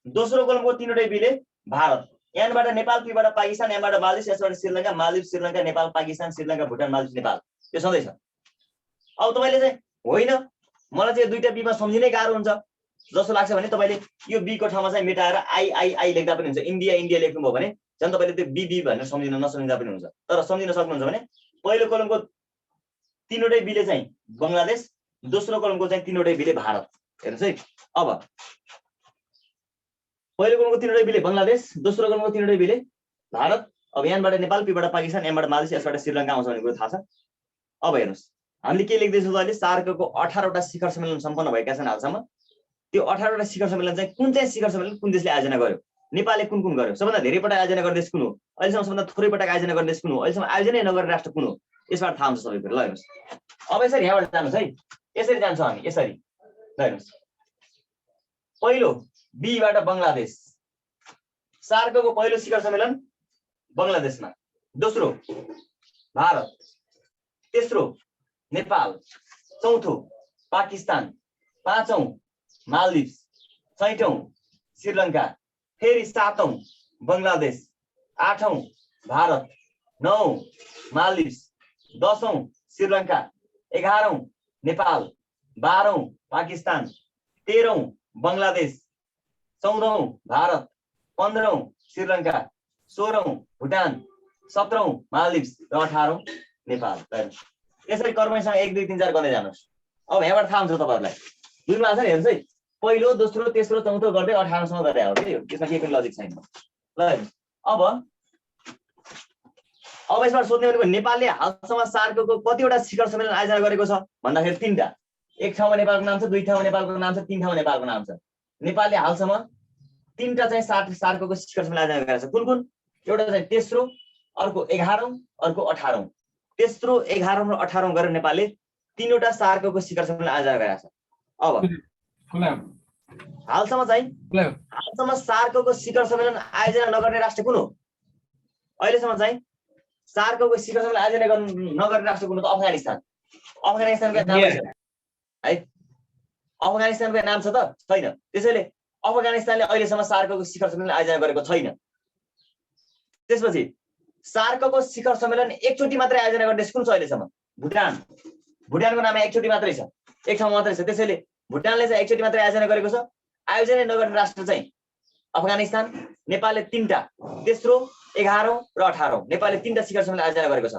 [SPEAKER 1] दोस्रो कोलमको 3वटै बीले भारत। एनबाट नेपाल, पीबाट पाकिस्तान, एमबाट मालदिप्स, यसबाट श्रीलङ्का, मालदिप्स, श्रीलङ्का, नेपाल, पाकिस्तान, श्रीलङ्का, भुटान, मालदिप्स, नेपाल। यो सधैँ छ। अब तपाईँले चाहिँ होइन मलाई चाहिँ 2टा बीमा सम्झिनै गाह्रो हुन्छ जस्तो लाग्छ भने तपाईँले यो बी को ठाउँमा चाहिँ मेटाएर आई लेख्दा पनि हुन्छ। इन्डिया इन्डिया लेख्नुभयो भने झन् तपाईँले त्यो बी भनेर सम्झिन नसम्झिँदा पनि हुन्छ। तर सम्झिन सक्नुहुन्छ भने पहिलो कोलमको 3वटै बीले चाहिँ बङ्गलादेश, दोस्रो कोलमको चाहिँ 3वटै बीले भारत। हेर्नुहोस् है। अब पहिलो कोलमको 3वटै बीले बङ्गलादेश, दोस्रो कोलमको 3वटै बीले भारत। अब यहाँबाट नेपाल, पीबाट पाकिस्तान, एमबाट मालदिप्स, यसबाट श्रीलङ्का आउँछ भन्ने कुरो थाहा छ। अब हेर्नुहोस् हामीले के लेख्दैछौँ त अहिले? सार्कको 18वटा शिखर सम्मेलन सम्पन्न भएका छन् हालसम्म। त्यो 18वटा शिखर सम्मेलन चाहिँ कुन चाहिँ शिखर सम्मेलन कुन देशले आयोजना गर्यो, नेपालले कुन कुन गर्यो, सबभन्दा धेरै पटक आयोजना गर्ने देश कुन हो, अहिलेसम्म सबभन्दा थोरै पटक आयोजना गर्ने देश कुन हो, अहिलेसम्म आयोजनै नगरेर राष्ट्र कुन हो, यसबाट थाहा हुन्छ सबै कुरो। ल हेर्नुहोस् अब यसरी यहाँबाट जानुहोस् है, यसरी जान्छौँ हामी यसरी। ल हेर्नुहोस् पहिलो बीबाट बङ्गलादेश, सार्कको पहिलो शिखर सम्मेलन बङ्गलादेशमा, दोस्रो भारत, तेस्रो नेपाल, चौथो पाकिस्तान, पाँचौं मालदिप्स, छैठौं श्रीलङ्का, फेरि सातौं बङ्गलादेश, आठौं भारत, नौं मालदिप्स, दसौं श्रीलङ्का, 11औं नेपाल, 12औं पाकिस्तान, 13औं बङ्गलादेश, 14औं भारत, 15औं श्रीलङ्का, 16औं भुटान, 17औं मालदिप्स र 18औं नेपाल। यसरी कर्मैसँग 1 2 3 4 गर्दै जानुहोस्। अब यहाँबाट थाहा हुन्छ तपाईँहरूलाई बुझ्नु भएको छ नि? हेर्नुहोस् है, पहिलो दोस्रो तेस्रो चौथो गर्दै 18औंसम्म गरे हो कि यो, यसमा केही पनि लजिक छैन। ल अब यसबाट सोध्ने भनेको नेपालले हालसम्म सार्कको कतिवटा शिखर सम्मेलन आयोजना गरेको छ भन्दाखेरि 3टा। एक ठाउँमा नेपालको नाम छ, दुई ठाउँमा नेपालको नाम छ, 3 ठाउँमा नेपालको नाम छ। नेपालले हालसम्म 3टा चाहिँ सार्कको शिखर सम्मेलन आयोजना गरेको छ। कुन कुन? एउटा चाहिँ तेस्रो, अर्को 11औं, अर्को 18औं। तेस्रो, 11औं र 18औं गरेर नेपालले 3वटा सार्कको शिखर सम्मेलन आयोजना गरेको छ। अब हालसम्म सार्कको शिखर सम्मेलन आयोजना नगर्ने राष्ट्र कुन हो? अहिलेसम्म चाहिँ सार्कको शिखर सम्मेलन आयोजना नगर्ने राष्ट्र कुन हो त? अफगानिस्तान। अफगानिस्तानको नाम छ है? अफगानिस्तानको नाम छ त? छैन। त्यसैले अफगानिस्तानले अहिलेसम्म सार्कको शिखर सम्मेलन आयोजना गरेको छैन। त्यसपछि सार्कको शिखर सम्मेलन एकचोटि मात्रै आयोजना गर्ने देश कुन छ अहिलेसम्म? भुटान। भुटानको नाममा एकचोटि मात्रै छ, एक ठाउँ मात्रै छ। त्यसैले भुटानले चाहिँ एकचोटि मात्रै आयोजना गरेको छ। आयोजना नगर्ने राष्ट्र चाहिँ अफगानिस्तान। नेपालले 3टा, तेस्रो, 11औं र 18औं, नेपालले 3टा शिखर सम्मेलन आयोजना गरेको छ।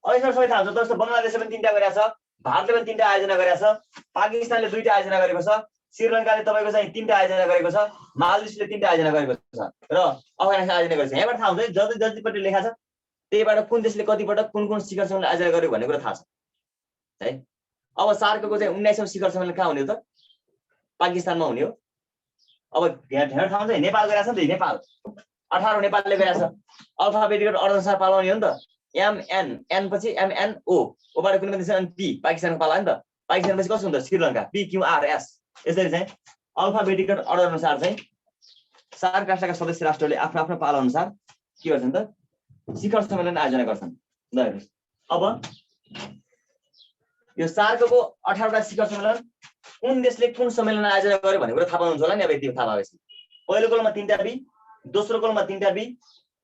[SPEAKER 1] अहिलेसम्म सबै थाहा छ। जस्तो बङ्गलादेशले पनि 3टा गरेको छ, भारतले पनि 3टा आयोजना गरेको छ, पाकिस्तानले 2टा आयोजना गरेको छ, श्रीलङ्काले तपाईँको चाहिँ 3टा आयोजना गरेको छ, मालदिभ्सले 3टा आयोजना गरेको छ र अफगानिस्तान आयोजना गरेको छ। यहाँबाट थाहा हुन्छ जतिपट्टि लेखा छ त्यहीबाट कुन देशले कतिपटक कुन शिखर सम्मेलन आयोजना गर्यो भन्ने कुरा थाहा छ है। अब सार्कको चाहिँ 19औं शिखर सम्मेलन कहाँ हुने हो त? पाकिस्तानमा हुने हो। अब धेरै ठाउँ चाहिँ नेपाल गएको छ नि त। नेपाल 18औं नेपालले गएको छ। अल्फाबेटिकल अर्डर अनुसार पालाउने हो नि त। MN, N पछि MN O, ओबाट कुनै पनि देश P, पाकिस्तानको पाला नि त। पाकिस्तान पछि कसो हुन्छ? श्रीलङ्का, PQRS। यसरी चाहिँ अल्फाबेटिकल अर्डर अनुसार चाहिँ सार्क राष्ट्रका सदस्य राष्ट्रले आफ्नो आफ्नो पाला अनुसार के गर्छन् त? शिखर सम्मेलन आयोजना गर्छन्। अब यो सार्कको 18वटा शिखर सम्मेलन कुन देशले कुन सम्मेलन आयोजना गर्यो भन्ने कुरा थाहा पाउनुहुन्छ होला नि। अब यति थाहा भएपछि पहिलो कलममा 3टा B, दोस्रो कलममा 3टा B,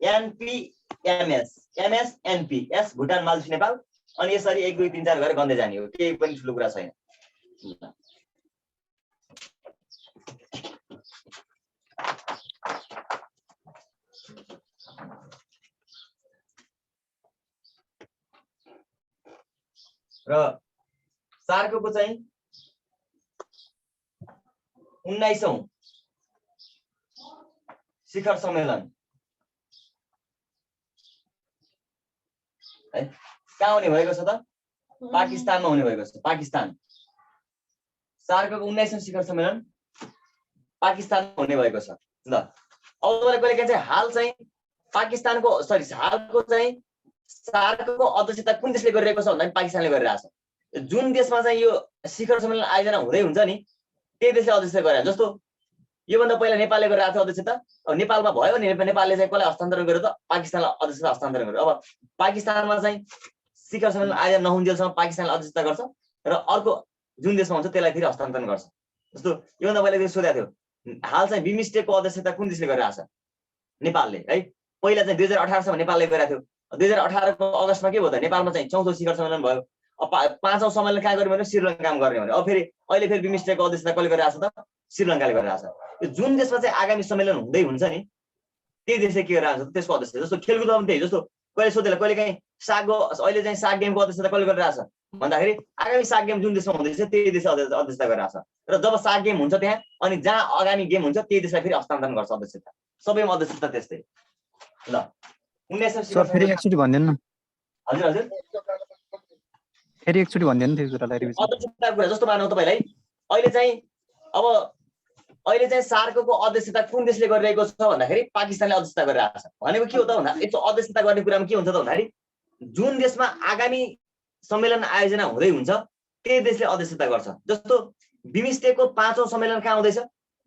[SPEAKER 1] NP, MS, MS, NP, S Bhutan, Maldives, Nepal, अनि यसरी 1 2 3 4 गरेर गन्दै जाने हो। केही पनि ठुलो कुरा छैन। र सार्कको चाहिँ 19औं शिखर सम्मेलन है कहाँ हुने भएको छ त? पाकिस्तानमा हुने भएको छ। पाकिस्तान। सार्कको 19औं शिखर सम्मेलन पाकिस्तानमा हुने भएको छ। ल अब तपाईलाई कहिले काहीँ चाहिँ हाल चाहिँ पाकिस्तानको हालको चाहिँ सार्कको अध्यक्षता कुन देशले गरिरहेको छ भन्दा पाकिस्तानले गरिरहेको छ। जुन देशमा चाहिँ यो शिखर सम्मेलन आयोजना हुँदै हुन्छ नि त्यही देशले अध्यक्षता गरे। जस्तो योभन्दा पहिला नेपालले गरिरहेको थियो अध्यक्षता। अब नेपालमा भयो नि नेपालले चाहिँ कसलाई हस्तान्तरण गर्यो त? पाकिस्तानलाई अध्यक्षता हस्तान्तरण गर्यो। अब पाकिस्तानमा चाहिँ शिखर सम्मेलन आयोजना नहुन्जेलसम्म पाकिस्तानले अध्यक्षता गर्छ र अर्को जुन देशमा हुन्छ त्यसलाई फेरि हस्तान्तरण गर्छ। जस्तो योभन्दा पहिला सोधेको थियो हाल चाहिँ बिमस्टेकको अध्यक्षता कुन देशले गरिरहेको छ? नेपालले है। पहिला चाहिँ 2018 सम्म नेपालले गरेको थियो। 2018 को अगस्तमा के भयो त? नेपालमा चाहिँ 4औं शिखर सम्मेलन भयो। अब 5औं सम्मेलन कहाँ गर्ने भने श्रीलङ्कामा गर्ने भने। अब फेरि अहिले फेरि बिमस्टेकको अध्यक्षता कसले गरिरहेको छ त? श्रीलङ्काले गरिरहेको छ। यो जुन देशमा चाहिँ आगामी सम्मेलन हुँदै हुन्छ नि त्यही देशले के गरिरहेको छ त्यसको अध्यक्षता। जस्तो खेलकुदमा पनि त्यही। जस्तो कहिले सोधेला कहिले काहीँ सागको अहिले चाहिँ साग गेमको अध्यक्षता कसले गरिरहेको छ भन्दाखेरि आगामी साग गेम जुन देशमा हुँदैछ त्यही देशले अध्यक्षता गरिरहेको छ। र जब साग गेम हुन्छ त्यहाँ अनि जहाँ आगामी गेम हुन्छ त्यही देशलाई फेरि हस्तान्तरण गर्छ अध्यक्षता। सबैमा अध्यक्षता त्यस्तै। ल 19औं
[SPEAKER 5] सर फेरि एकचोटि भनिदिनु न।
[SPEAKER 1] हजुर हजुर
[SPEAKER 5] फेरि एकचोटि भनिदिनु त्यो कुरालाई रिभिजन।
[SPEAKER 1] अध्यक्षताको कुरा जस्तो मानौ तपाईलाई अहिले चाहिँ सार्कको अध्यक्षता कुन देशले गरिरहेको छ भन्दाखेरि पाकिस्तानले अध्यक्षता गरिरहेको छ। भनेको के हो त भन्दा यस्तो अध्यक्षता गर्ने कुरामा के हुन्छ त भन्दाखेरि जुन देशमा आगामी सम्मेलन आयोजना हुँदै हुन्छ त्यही देशले अध्यक्षता गर्छ। जस्तो बिमस्टेकको 5औं सम्मेलन कहाँ हुँदैछ?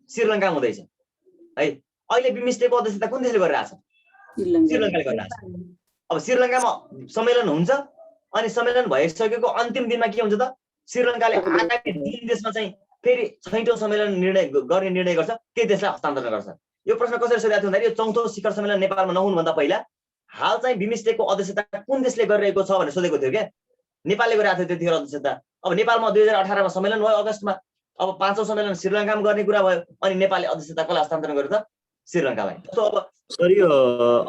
[SPEAKER 1] श्रीलङ्कामा हुँदैछ है। अहिले बिमस्टेकको अध्यक्षता कुन देशले गरिरहेको छ? श्रीलङ्काले गरिरहेको छ। अब श्रीलङ्कामा सम्मेलन हुन्छ अनि सम्मेलन भइसकेको अन्तिम दिनमा के हुन्छ त? श्रीलङ्काले आगामी 3 देशमा चाहिँ फेरि 6औं सम्मेलन गर्ने निर्णय गर्छ, त्यही देशलाई हस्तान्तरण गर्छ। यो प्रश्न कसरी सोधेको थियो भन्दाखेरि यो 4औं शिखर सम्मेलन नेपालमा नहुनुभन्दा पहिला हाल चाहिँ बिमस्टेकको अध्यक्षता कुन देशले गरिरहेको छ भनेर सोधेको थियो क्या। नेपालले गरिरहेको थियो त्यतिखेर अध्यक्षता। अब नेपालमा 2018 मा सम्मेलन भयो अगस्तमा। अब 5औं सम्मेलन श्रीलङ्कामा गर्ने कुरा भयो अनि नेपालले अध्यक्षता कसलाई हस्तान्तरण गर्यो त? श्रीलङ्कालाई। अब
[SPEAKER 6] सर यो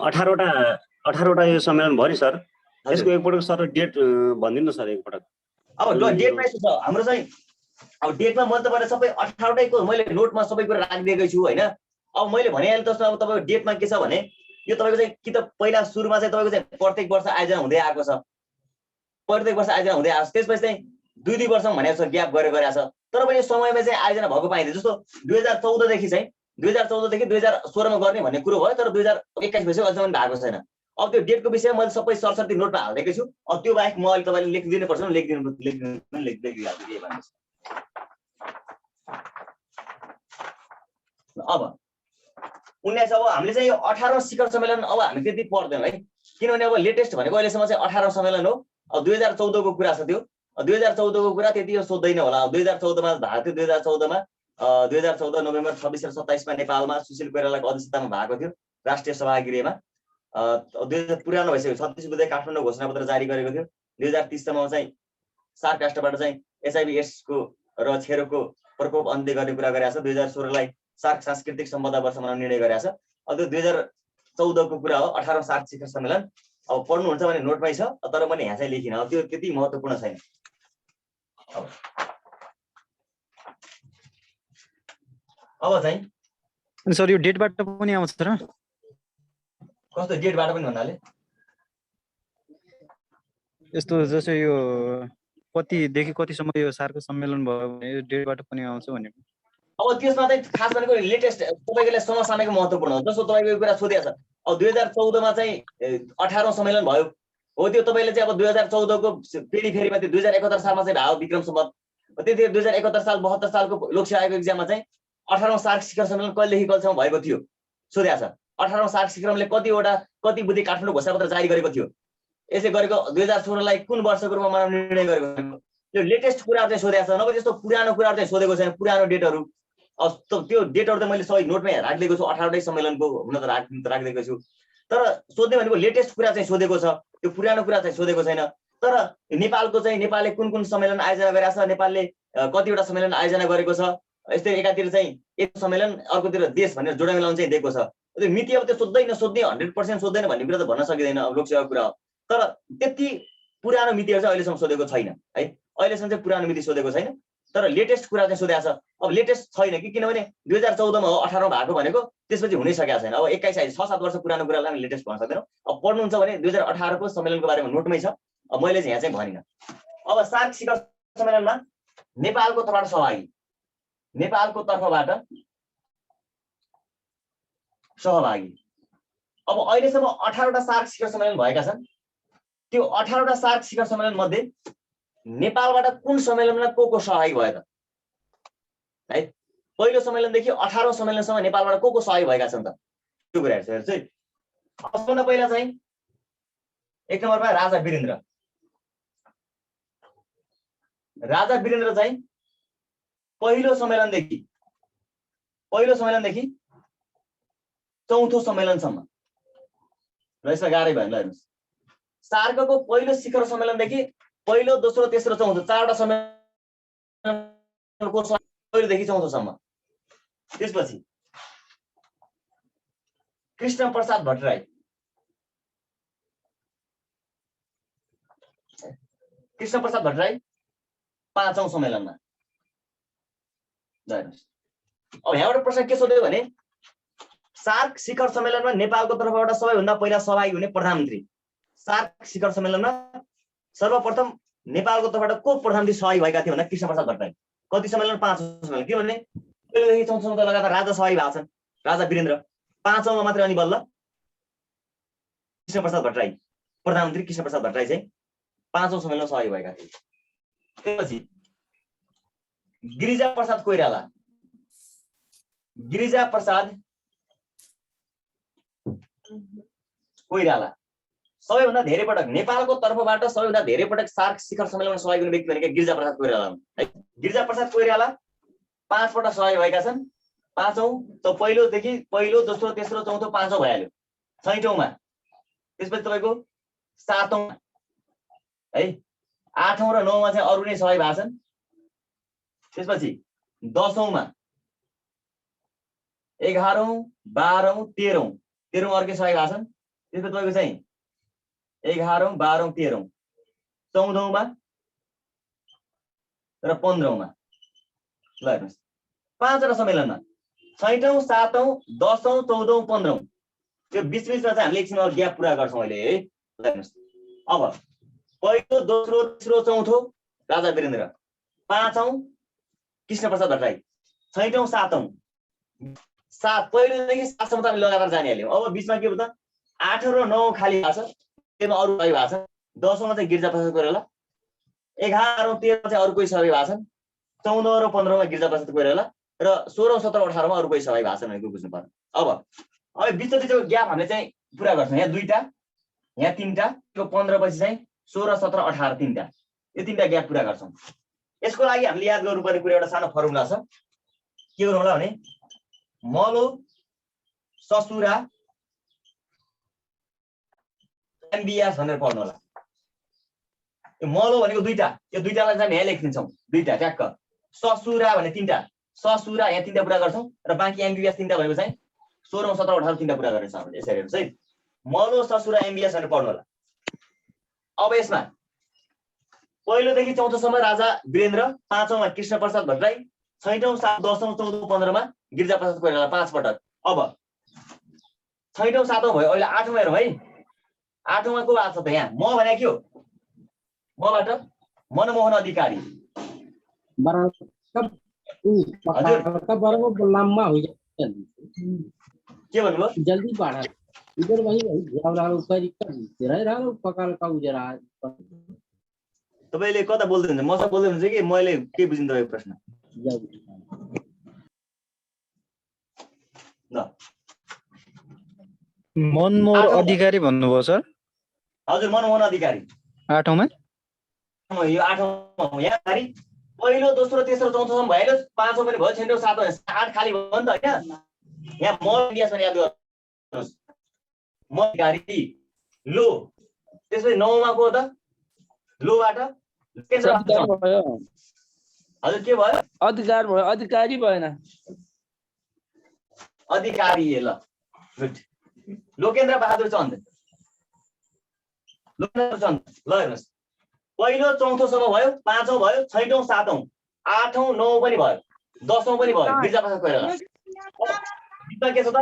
[SPEAKER 6] 18वटा यो सम्मेलन भयो नि सर, यसको एकपटक सर डेट भनिदिनु न सर एकपटक।
[SPEAKER 1] अब डेटमा यस्तो छ हाम्रो चाहिँ अब डेटमा मैले तपाईलाई सबै 18वटैको मैले नोटमा सबै कुरा राखिदिएकै छु हैन। अब मैले भनिहालेँ जस्तो अब तपाईको डेटमा के छ भने यो तपाईको चाहिँ कि त पहिला सुरुमा चाहिँ तपाईको चाहिँ प्रत्येक वर्ष आयोजना हुँदै आएको छ। प्रत्येक वर्ष आयोजना हुँदै आएको छ। त्यसपछि चाहिँ 2-2 वर्षमा भनेको छ ग्याप गरेको छ। तर पनि यो समयमा चाहिँ आयोजना भएको पाइन्छ। जस्तो 2014 देखि चाहिँ 2014 देखि 2016 मा गर्ने भन्ने कुरो भयो, तर 2021 भइसक्यो अझसम्म भएको छैन। अब त्यो डेटको विषयमा मैले सबै सरसर्ती नोटमा हाल्दैकै छु। अब त्यो बाहेक म अहिले तपाईँले लेखिदिनु पर्छ भने लेखिदिइहाल्छु के भन्नुहोस्। अब 19 अब हामीले चाहिँ यो 18औं शिखर सम्मेलन अब हामी त्यति पढ्दैनौँ है, किनभने अब लेटेस्ट भनेको अहिलेसम्म चाहिँ 18औं सम्मेलन हो। अब 2014 को कुरा छ त्यो, 2014 को कुरा त्यति यो सोध्दैन होला। अब 2014 मा भएको थियो, 2014 मा 2014 नोभेम्बर 26 र 27 मा नेपालमा सुशील कोइरालाको अध्यक्षतामा भएको थियो राष्ट्रिय सभागृहमा। 2000 पुरानो भइसक्यो, 36 बुँदे काठमाडौँ घोषणापत्र जारी गरेको थियो। 2030 सम्ममा चाहिँ सार्क राष्ट्रबाट चाहिँ एचआइभी एड्सको र क्षयरोगको प्रकोप अन्त्य गर्ने कुरा गरेको छ। 2016 लाई सार्क सांस्कृतिक सम्पदा वर्ष मनाउने निर्णय गरेको छ। अब त्यो 2014 को कुरा हो, 18औं सार्क शिखर सम्मेलन। अब पढ्नुहुन्छ भने नोटमै छ, तर मैले यहाँ चाहिँ लेखिनँ, अब त्यो त्यति महत्त्वपूर्ण छैन। अब चाहिँ
[SPEAKER 5] अनि सर यो डेटबाट पनि आउँछ र?
[SPEAKER 1] कस्तो डेटबाट पनि भन्नाले
[SPEAKER 5] यस्तो जस्तै यो कतिदेखि कतिसम्म यो सार्क सम्मेलन भयो भने यो डेटबाट पनि आउँछ भनेको।
[SPEAKER 1] अब त्यसमा चाहिँ खास भनेको लेटेस्ट तपाईँको समसामयिक महत्त्वपूर्ण हो। जस्तो तपाईँको कुरा सोधेको छ, अब 2014 मा चाहिँ 18औं सम्मेलन भयो हो, त्यो तपाईँले चाहिँ अब 2014 को फेरिमा त्यो 2071 सालमा चाहिँ भयो विक्रम सम्वत। त्यति 2071 साल 72 सालको लोकसेवा आयोगको एक्जाममा चाहिँ 18औं सार्क शिखर सम्मेलन कहिलेदेखि कहिलेसम्म भएको थियो सोधेको छ। 18औं सार्क शिखरले कति बुँदे काठमाडौँ घोषणापत्र जारी गरेको थियो, यसले गरेको 2016 लाई कुन वर्षको रूपमा मनाउने निर्णय गरेको, यो लेटेस्ट कुराहरू चाहिँ सोधेको छ। नभए त्यस्तो पुरानो कुराहरू चाहिँ सोधेको छैन, पुरानो डेटहरू। त्यो डेटहरू त मैले सबै नोटमै राखिदिएको छु, 18औं सम्मेलनको हुन त राखिदिएको छु। तर सोध्ने भनेको लेटेस्ट कुरा चाहिँ सोधेको छ, त्यो पुरानो कुरा चाहिँ सोधेको छैन। तर नेपालको चाहिँ नेपालले कुन कुन सम्मेलन आयोजना गरेको छ, नेपालले कतिवटा सम्मेलन आयोजना गरेको छ, यस्तै एकातिर चाहिँ एक सम्मेलन अर्कोतिर देश भनेर जोडा मिलाउन चाहिँ दिएको छ। त्यो मिति अब त्यो सोध्दैन, सोध्ने 100% सोध्दैन भन्ने कुरा त भन्न सकिँदैन, अब लोकसेवाको कुरा हो। तर त्यति पुरानो मितिहरू चाहिँ अहिलेसम्म सोधेको छैन है, अहिलेसम्म चाहिँ पुरानो मिति सोधेको छैन। तर लेटेस्ट कुरा चाहिँ सोधेको छ। अब लेटेस्ट छैन कि, किनभने 2014 मा हो 18 भएको भनेको, त्यसपछि हुनै सकेको छैन। अब 21 आइज 6-7 वर्ष पुरानो कुरालाई हामी लेटेस्ट भन्न सक्दैनौँ। अब पढ्नुहुन्छ भने 2018 को सम्मेलनको बारेमा नोटमै छ, अब मैले चाहिँ यहाँ चाहिँ भनिनँ। अब सार्क शिखर सम्मेलनमा नेपालको तर्फबाट सहभागी, नेपालको तर्फबाट सहभागी। अब अहिलेसम्म 18वटा सार्क शिखर सम्मेलन भएका छन्। त्यो 18वटा सार्क शिखर सम्मेलन मध्ये नेपालबाट कुन सम्मेलनमा को सहभागी भयो त है? पहिलो सम्मेलनदेखि 18औं सम्मेलनसम्म नेपालबाट को सहभागी भएका छन् त? त्यो कुरा हेर्छु है। सबभन्दा पहिला चाहिँ एक नम्बरमा राजा वीरेन्द्र। राजा वीरेन्द्र चाहिँ पहिलो सम्मेलनदेखि चौथो सम्मेलनसम्म, र यसमा गाह्रै भयो ल हेर्नुहोस्। सार्कको पहिलो शिखर सम्मेलनदेखि पहिलो, दोस्रो, तेस्रो, चौथो 4वटा सम्मेलनको पहिलोदेखि चौथोसम्म। त्यसपछि कृष्ण प्रसाद भट्टराई, कृष्ण प्रसाद भट्टराई 5औं सम्मेलनमा। अब यहाँबाट प्रश्न के सोध्यो भने सार्क शिखर सम्मेलनमा नेपालको तर्फबाट सबैभन्दा पहिला सहभागी हुने प्रधानमन्त्री। सार्क शिखर सम्मेलनमा सर्वप्रथम नेपालको तर्फबाट को प्रधानमन्त्री सहभागी भएका थिए भन्दा कृष्ण प्रसाद भट्टराई। कति सम्मेलन? 5औं सम्मेलन। किनभने पहिलोदेखि चौथोसम्म त लगातार राजा सहभागी भएको छन्, राजा वीरेन्द्र। 5औंमा मात्रै अनि बल्ल कृष्ण प्रसाद भट्टराई, प्रधानमन्त्री कृष्ण प्रसाद भट्टराई चाहिँ 5औं सम्मेलनमा सहभागी भएका थिए। त्यसपछि गिरिजा प्रसाद कोइराला, गिरिजा प्रसाद कोइराला सबैभन्दा धेरै पटक नेपालको तर्फबाट सबैभन्दा धेरै पटक सार्क शिखर सम्मेलनमा सहभागी हुने व्यक्ति भनेको गिरिजा प्रसाद कोइराला हुन् है। गिरिजा प्रसाद कोइराला 5 पटक सहभागी भएका छन्। 5औं त पहिलो, दोस्रो, तेस्रो, चौथो, 5औं भइहाल्यो। छैटौंमा, त्यसपछि तपाईँको 7औं है, 8औं र 9औंमा चाहिँ अरु नै सहभागी भएका छन्। त्यसपछि 10औंमा, 11औं, 12औं, 13औं अर्कै सहभागी भएका छन्। त्यसपछि तपाईँको चाहिँ 11औं, 12औं, 13औं, 14औंमा र 15औंमा। ल हेर्नुहोस् 5वटा सम्मेलनमा छैटौं, 7औं, 10औं, 14औं, 15औं, त्यो बीचमा चाहिँ हामीले एकछिन ग्याप पुरा गर्छौँ अहिले है। ल हेर्नुहोस् अब पहिलो, दोस्रो, तेस्रो, चौथो राजा वीरेन्द्र, 5औं कृष्ण प्रसाद भट्टराई, छैटौं, 7औं पहिलोदेखि 7सम्म त हामी लगातार जानिहाल्यौँ। अब बिचमा के भयो त 8 र 9 खाली भएको छ, त्यसमा अरू सबै भएको छ। 10औँमा चाहिँ गिरिजाप्रसाद कोइराला, 11 औँ 13 चाहिँ अरू कोही सबै भएको छन्, 14 र 15मा गिरिजाप्रसाद कोइराला र 16 17 18मा अरू कोही सबै भएको छन् भनेको बुझ्नु पर्यो। अब बिचको चाहिँ ग्याप हामीले चाहिँ पुरा गर्छौँ। यहाँ 2टा, यहाँ 3टा, यो 15 पछि चाहिँ 16 17 18 3टा, यो 3टा ग्याप पुरा गर्छौँ। यसको लागि हामीले याद गर्नुपर्ने कुरा एउटा सानो फर्मुला छ। के गरौँ होला भने मलो ससुरा एमबीएस भनेर पढ्नु होला। यो मलो भनेको 2टा, यो 2टालाई चाहिँ यहाँ लेखिदिन्छौँ, 2टा ट्याक्क। ससुरा भने 3टा, ससुरा यहाँ 3टा पुरा गर्छौँ र बाँकी एमबीएस 3टा भनेको चाहिँ 16 17 18 3टा पुरा गर्नेछ। हामीले यसरी हेर्नुहोस् है, मलो ससुरा एमबीएस भनेर पढ्नु होला। अब यसमा पहिलोदेखि 4औँसम्म राजा वीरेन्द्र, 5औँमा कृष्ण प्रसाद भट्टराई, 6औँ 7 10औँ 14औँ 15मा गिरिजाप्रसाद कोइराला 5 पटक। अब 6औँ 7औँ भयो, अहिले 8औँ हेरौँ है। 8औँमा को आएको छ त यहाँ म भने के हो, मबाट मनमोहन अधिकारी। के भन्नुभयो?
[SPEAKER 7] जल्दी पढ़ा इधर वही ऊपर पकाल का उजरा।
[SPEAKER 1] तपाईले कता बोल्दै हुनुहुन्छ? मसँग बोल्दै हुनुहुन्छ कि मैले के बुझिन तपाईँको प्रश्न? ल
[SPEAKER 5] मनमोहन अधिकारी भन्नुभयो सर?
[SPEAKER 1] हजुर, मनमोहन अधिकारी
[SPEAKER 5] 8औँमा।
[SPEAKER 1] यो 8औँमा यहाँ खाली पहिलो दोस्रो तेस्रो चौथोसम्म भइहाल्यो, 5औँ पनि भयो, 6औँ 7औँ 8 खाली भयो नि त हैन। यहाँ म इन्डिया पनि याद गर्नुहोस्, म अधिकारी लो, त्यसपछि 9मा को त लोबाट हजुर के भयो?
[SPEAKER 7] अधिकार भयो, अधिकारी भएन,
[SPEAKER 1] अधिकारी। ल गुड, लोकेन्द्र बहादुर चन्द, लोकेन्द्र चन्द। ल हेर्नुहोस्, पहिलो चौथोसम्म भयो, 5औँ भयो, 6औँ 7औँ 8औँ 9औँ पनि भयो, 10औँ पनि भयो, गिरिजाप्रसाद कोइराला। बिचमा के छ त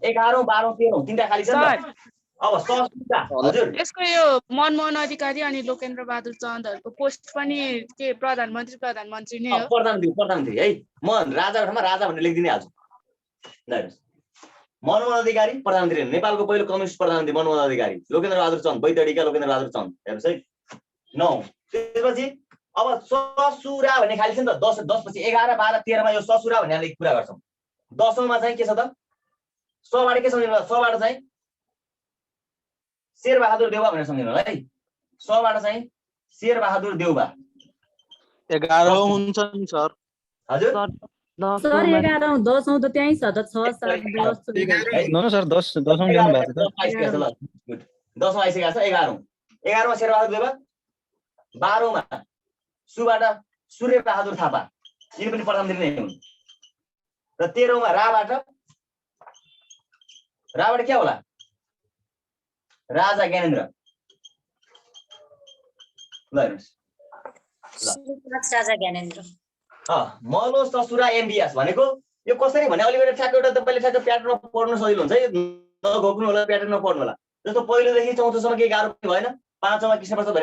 [SPEAKER 1] 11औँ 12औँ 13औँ 3टा खाली छ नि त। अब ससुरा हजुर,
[SPEAKER 8] यसको यो मनमोहन अधिकारी अनि लोकेन्द्र बहादुर चन्दहरूको पोस्ट पनि के प्रधानमन्त्री नै हो?
[SPEAKER 1] प्रधानमन्त्री है। म राजाको ठाउँमा राजा भनेर लेखिदिनै हाल्छु। ल हेर्नुहोस्, मनमोहन अधिकारी प्रधानमन्त्री, नेपालको पहिलो कम्युनिस्ट प्रधानमन्त्री मनमोहन अधिकारी, लोकेन्द्र बहादुर चन्द बैतडीका लोकेन्द्र बहादुर चन्द। हेर्नुहोस् है 9। त्यसपछि अब ससुरा भन्ने खाली छ नि त, 10 पछि 11 12 13मा यो ससुरा भन्ने हामीले पुरा गर्छौँ। 10औँमा चाहिँ के छ त, सबाट के सम्झिनु होला, सबाट चाहिँ शेरबहादुर देउवा भनेर सम्झिनु होला है। सबाट चाहिँ शेरबहादुर देउवा।
[SPEAKER 9] 11औँ हुन्छ नि सर।
[SPEAKER 1] हजुर
[SPEAKER 10] सर 11औँ 10औँ त त्यही छ त, 6 7 10
[SPEAKER 5] न सर 10औँ लेख्नु भएको छ त।
[SPEAKER 1] ल गुड, 10औँ आइसकेको छ। 11औँ शेरबहादुर देउवा, 12औँमा सुबाट सूर्यबहादुर थापा, यिनी पनि प्रधानमन्त्री नै हुन्। र 13औँमा राबाट के होला, राजा ज्ञानेन्द्र। ल हेर्नुहोस्,
[SPEAKER 3] राजा ज्ञानेन्द्र।
[SPEAKER 1] मलो ससुरा एमबीएस भनेको यो कसरी भने अलिकति ठ्याक्क एउटा तपाईँले ठ्याक्क प्याटर्नमा पढ्न सजिलो हुन्छ है, नघोक्नु होला, प्याटर्नमा पढ्नु होला। जस्तो पहिलोदेखि चौथोसम्म केही गाह्रो पनि भएन, 5औँमा कृष्णप्रसाद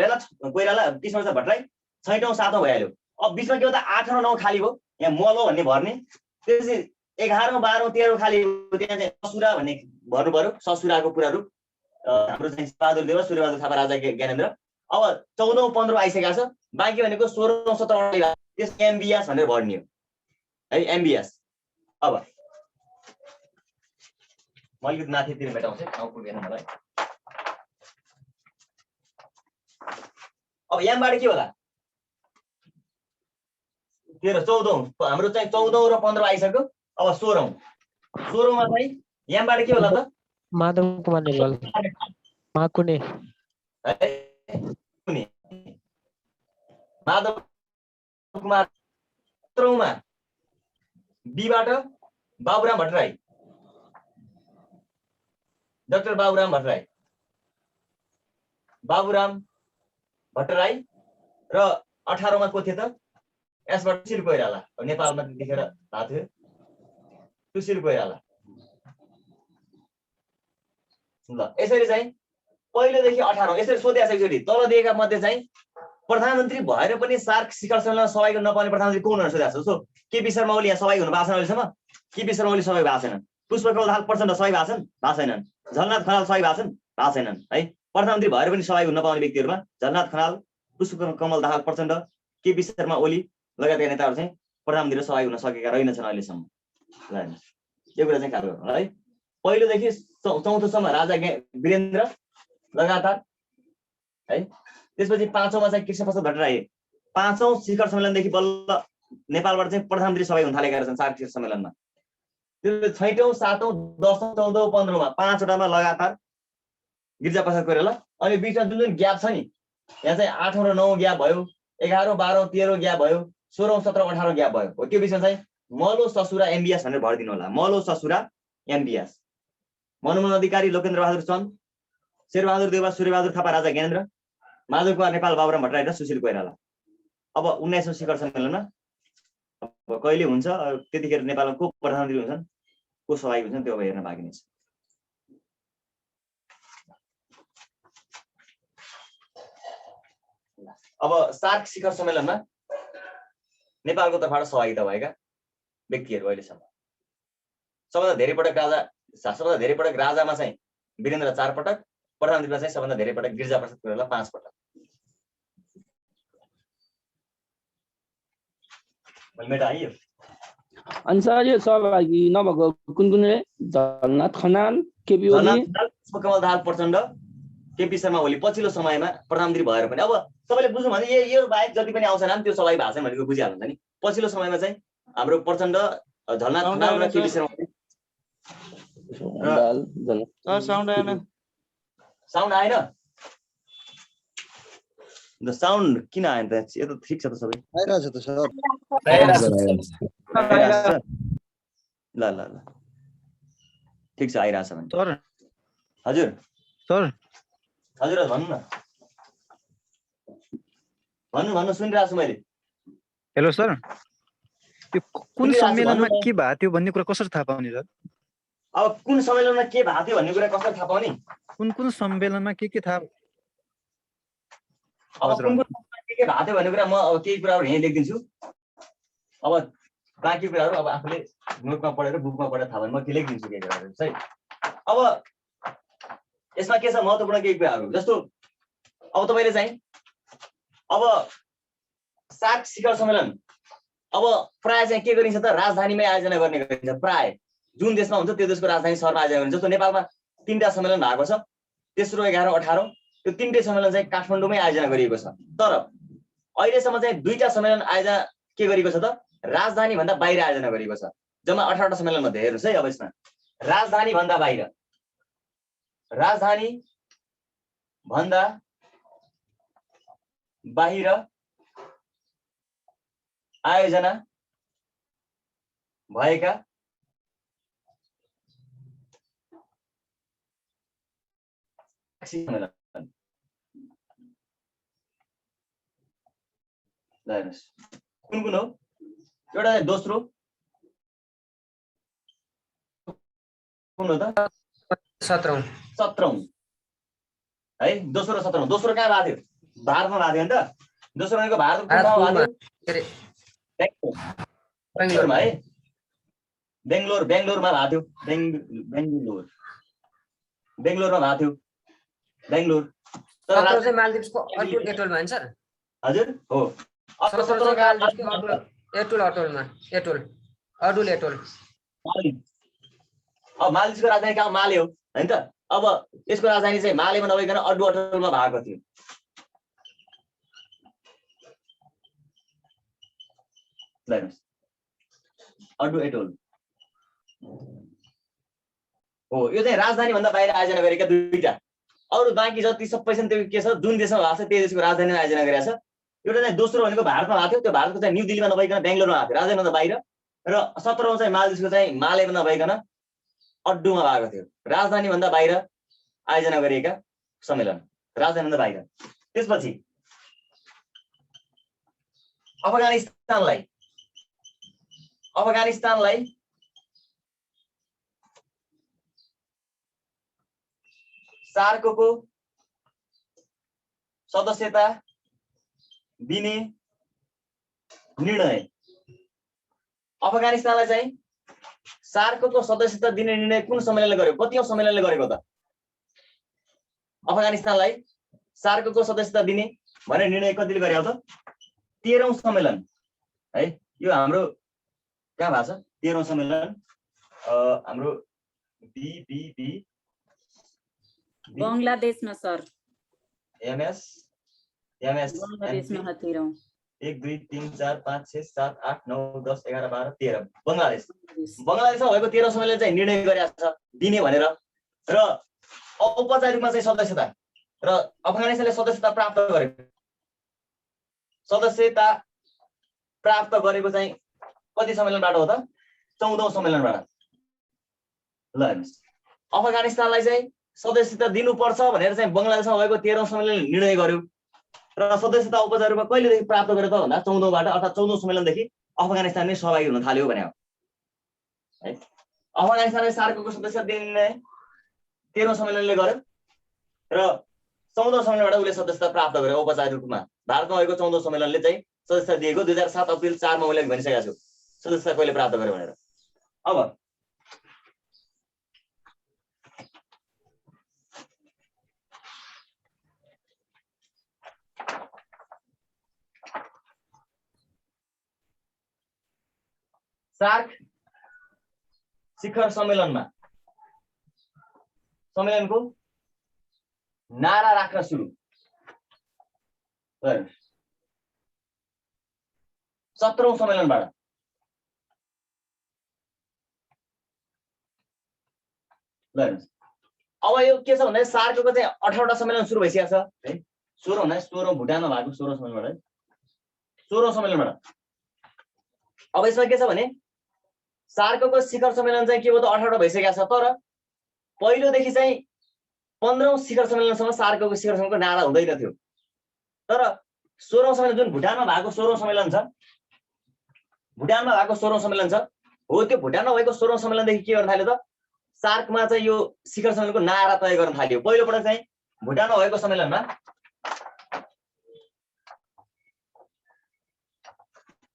[SPEAKER 1] कोइराला कृष्णप्रसाद भट्टराई, 6औँ 7औँ भइहाल्यो। अब बिचमा के हो त 8 र 9 खाली भयो, यहाँ मलो भन्ने भर्ने, त्यसपछि 11औँ 12औँ 13औँ खाली भयो, त्यहाँ चाहिँ ससुरा भन्ने भर्नु पर्यो, ससुराको पुरा रूप हाम्रो चाहिँ बहादुर देव सूर्यबहादुर थापा राजा ज्ञानेन्द्र। अब 14औँ 15औँ आइसकेको छ, बाँकी भनेको 16औँ 17औँ त्यस एमबीएस भनेर भर्ने हो है, एमबीएस। अब म अलिकति माथितिर भेटाउँछु, ठाउँ पुगेन मलाई। अब यहाँबाट के होला, 13 14औँ हाम्रो चाहिँ 14औँ र 15औँ आइसक्यो। अब 16औँमा चाहिँ यहाँबाट के होला त,
[SPEAKER 7] माधव कुमार नेवाल, माकुने
[SPEAKER 1] माधव कुमार। 17औँमा बीबाट बाबुराम भट्टराई, डाक्टर बाबुराम भट्टराई। र 18औँमा को थियो त, यसबाट सुशील कोइराला, नेपालमा देखेर भएको थियो सुशील कोइराला। ल यसरी चाहिँ पहिलोदेखि 18औँ यसरी सोधेको छ। एकचोटि तल दिएका मध्ये चाहिँ प्रधानमन्त्री भएर पनि सार्क शिखर सम्मेलन सहभागी नपाउने प्रधानमन्त्री को हुन सोधेको छ। जस्तो केपी शर्मा ओली यहाँ सहभागी हुनु भएको छैन अहिलेसम्म, केपी शर्मा ओली सहभागी भएको छैनन्, पुष्पकमल दाहाल प्रचण्ड सहभागी भएको छन्, भएको छैनन्, झलनाथ खनाल सहभागी भएको छन्, भएको छैनन् है। प्रधानमन्त्री भएर पनि सहभागी हुन पाउने व्यक्तिहरूमा झलनाथ खनाल, पुष्पकमल दाहाल प्रचण्ड, केपी शर्मा ओली लगायतका नेताहरू चाहिँ प्रधानमन्त्री सहभागी हुन सकेका रहेनछन् अहिलेसम्म। यो कुरा चाहिँ ख्याल गर्नु है। पहिलोदेखि चौथोसम्म राजा वीरेन्द्र लगातार है। त्यसपछि पाँचौँमा चाहिँ कृष्णप्रसाद भट्टराई, पाँचौँ शिखर सम्मेलनदेखि बल्ल नेपालबाट चाहिँ प्रधानमन्त्री सहभागी हुन थालेका रहेछन् सार्क शिखर सम्मेलनमा। त्यो 6औँ 7औँ 10औँ 14औँ 15औँमा 5वटामा लगातार गिरिजाप्रसाद कोइराला। अनि बिचमा जुन ग्याप छ नि, यहाँ चाहिँ 8औँ र 9औँ ग्याप भयो, 11औँ 12औँ 13औँ ग्याप भयो, 16औँ 17औँ 18औँ ग्याप भयो। हो त्यो बिचमा चाहिँ मलो ससुरा एमबिएस भनेर भरिदिनु होला। मलो ससुरा एमबिएस, मनमोहन अधिकारी, लोकेन्द्र बहादुर चन्द, शेरबहादुर देउवा, सूर्यबहादुर थापा, राजा ज्ञानेन्द्र, माधव कुमार नेपाल, बाबुराम भट्टराई र सुशील कोइराला। अब 19औँ शिखर सम्मेलनमा अब कहिले हुन्छ, त्यतिखेर नेपालमा को प्रधानमन्त्री हुन्छन्, को सहभागी हुन्छन्, त्यो अब हेर्न बाँकी नै छ। अब सार्क शिखर सम्मेलनमा नेपालको तर्फबाट सहभागिता भएका व्यक्तिहरू अहिलेसम्म सबभन्दा धेरै पटक राजामा चाहिँ वीरेन्द्र 4 पटक, प्रधानमन्त्रीमा चाहिँ सबभन्दा धेरै पटक गिरिजाप्रसाद कोइराला 5 पटक। आइयो
[SPEAKER 7] अनि सर यो सहभागी नभएको कुन कुन रे? झलनाथ खनाल, केपी ओली,
[SPEAKER 1] पुष्पकमल दाहाल प्रचण्ड, केपी शर्मा ओली पछिल्लो समयमा प्रधानमन्त्री भएर पनि। अब तपाईँले बुझ्नु भने यो बाहेक जति पनि आउँछ नाम त्यो सहभागी भएको छैन भनेको बुझिहाल्नुहुन्छ नि। पछिल्लो समयमा चाहिँ हाम्रो प्रचण्ड, झलनाथ खनाल र केपी शर्मा ओली। साउन्ड आएन? साउन्ड किन आएन त? यो त ठिक छ त सबै
[SPEAKER 2] आइरहेछ त सर।
[SPEAKER 1] ल ल ल ठिक छ, आइरहेछ भने।
[SPEAKER 5] सर
[SPEAKER 1] हजुर
[SPEAKER 5] सर
[SPEAKER 1] हजुर भन्नु न, भन्नु सुनिरहेको छु मैले।
[SPEAKER 5] हेलो सर, त्यो कुन सम्मेलनमा के भएको थियो भन्ने कुरा कसरी थाहा पाउने सर?
[SPEAKER 1] अब कुन सम्मेलनमा के भएको थियो भन्ने कुरा कसरी थाहा पाउने?
[SPEAKER 5] कुन सम्मेलनमा के थाहा?
[SPEAKER 1] अब कुन के भएको थियो भन्ने कुरा म अब केही कुराहरू यहीँ लेखिदिन्छु। अब बाँकी कुराहरू अब आफूले नोटमा पढेर बुकमा पढेर थाहा भयो भने म के लेखिदिन्छु केही कुराहरू है। अब यसमा के छ महत्त्वपूर्ण केही कुराहरू, जस्तो अब तपाईँले चाहिँ अब सार्क शिखर सम्मेलन अब प्राय चाहिँ के गरिन्छ त, राजधानीमै आयोजना गर्ने गरिन्छ। प्राय जुन देशमा हुन्छ त्यो देशको राजधानी सहरमा आयोजना गरिन्छ। जस्तो नेपालमा 3टा सम्मेलन भएको छ, तेस्रो 11औँ 18औँ, त्यो 3टै सम्मेलन चाहिँ काठमाडौँमै आयोजना गरिएको छ। तर अहिलेसम्म चाहिँ 2टा सम्मेलन आयोजना के गरेको छ त, राजधानी भन्दा बाहिर आयोजना गरिएको छ। जम्मा 18वटा सम्मेलन मध्ये हेर्नुहोस् है। अब यसमा राजधानी भन्दा बाहिर, राजधानी भन्दा बाहिर आयोजना भएका सम्मेलन कुन कुन हो? एउटा दोस्रो कुन हो त? 17औं है। दोस्रो र 17औं। दोस्रो कहाँ भएको थियो? भारतमा भएको थियो नि त। दोस्रो भनेको भारतको कुन ठाउँमा भएको थियो? बेङ्गलोरमा है। बेङ्गलोरमा भएको थियो। बेङ्गलोरमा भएको थियो। बेङ्गलोर। तर
[SPEAKER 11] मालदिप्सको अटुल एटोलमा हैन सर?
[SPEAKER 1] हजुर हो।
[SPEAKER 11] अडुल एटोल।
[SPEAKER 1] अब मालदिप्सको राजधानी कहाँ? माले हो हैन त। अब यसको राजधानी चाहिँ मालेमा नभइकन अड्डु अटोलमा भएको थियो। अड्डु एटोल हो। यो चाहिँ राजधानी भन्दा बाहिर आयोजना गरेका 2टा। अरु बाँकी जति सबै छन् त्यो के छ, जुन देशमा भएको छ त्यही देशको राजधानीमा आयोजना गरेको छ। एउटा चाहिँ दोस्रो भनेको भारतमा भएको थियो, त्यो भारतको चाहिँ न्यू दिल्लीमा नभइकन बेङ्गलोरमा भएको थियो, राजधानी भन्दा बाहिर। र 17औं चाहिँ मालदिप्सको चाहिँ मालेमा नभइकन अड्डुमा भएको थियो। राजधानी भन्दा बाहिर आयोजना गरिएका सम्मेलन, राजधानी भन्दा बाहिर। त्यसपछि अफगानिस्तानलाई सार्कको सदस्यता दिने निर्णय। अफगानिस्तानलाई चाहिँ सार्कको सदस्यता दिने निर्णय कुन सम्मेलनले गर्यो? कतिौं सम्मेलनले गरेको त? अफगानिस्तानलाई सार्कको सदस्यता दिने भनेर निर्णय कतिले गर्यो त? 13औं सम्मेलन है। यो हाम्रो कहाँ भएको छ? 13औं सम्मेलन हाम्रो बीबीबी
[SPEAKER 10] बङ्गलादेशमा सर,
[SPEAKER 1] एमएस
[SPEAKER 10] बङ्गलादेशमा 13औं
[SPEAKER 1] 1 2 3 4 5 6 7 8 9 10 11 12 13 बङ्गलादेशमा भएको 13औं सम्मेलन चाहिँ निर्णय गरेको छ दिने भनेर र औपचारिक रूपमा चाहिँ सदस्यता र अफगानिस्तानले सदस्यता प्राप्त गरेको चाहिँ कति सम्मेलनबाट हो त? 14औं सम्मेलनबाट। ल हेर्नुस्, अफगानिस्तानलाई चाहिँ सदस्यता दिनुपर्छ भनेर चाहिँ बङ्गलादेशमा भएको 13औं सम्मेलनले निर्णय गर्यो र सदस्यता औपचारिक रूपमा कहिलेदेखि प्राप्त गर्यो त भन्दा 14औंबाट, अर्थात् 14औं सम्मेलनदेखि अफगानिस्तान नै सहभागी हुन थाल्यो भने हो है। अफगानिस्तानले सार्कको सदस्यता दिने निर्णय 13औं सम्मेलनले गर्यो र 14औं सम्मेलनबाट उसले सदस्यता प्राप्त गर्यो औपचारिक रूपमा। भारतमा भएको 14औं सम्मेलनले चाहिँ सदस्यता दिएको 2007 अप्रिल 4 मा मैले भनिसकेको छु सदस्यता कहिले प्राप्त गर्यो भनेर। अब सार्क शिखर सम्मेलनको नारा राख्न सुरु। 17औं सम्मेलनबाट ल हेर्नुस्, अब यो के छ भन्दा सार्कको चाहिँ 18वटा सम्मेलन सुरु भइसकेको छ है। 16औं भुटानमा भएको 16औं सम्मेलनबाट है, 16औं सम्मेलनबाट। अब यसमा के छ भने सार्कको शिखर सम्मेलन चाहिँ के हो त 18वटा भइसकेको छ, तर पहिलोदेखि चाहिँ 15औं शिखर सम्मेलनसम्म सार्कको शिखर सम्मेलनको नारा हुँदैन थियो। तर 16औं सम्मेलन जुन भुटानमा भएको 16औं सम्मेलन छ, भुटानमा भएको 16औं सम्मेलन छ हो, त्यो भुटानमा भएको 16औं सम्मेलनदेखि के गर्न थाल्यो त? सार्कमा चाहिँ यो शिखर सम्मेलनको नारा तय गर्न थाल्यो। पहिलोपटक चाहिँ भुटानमा भएको सम्मेलनमा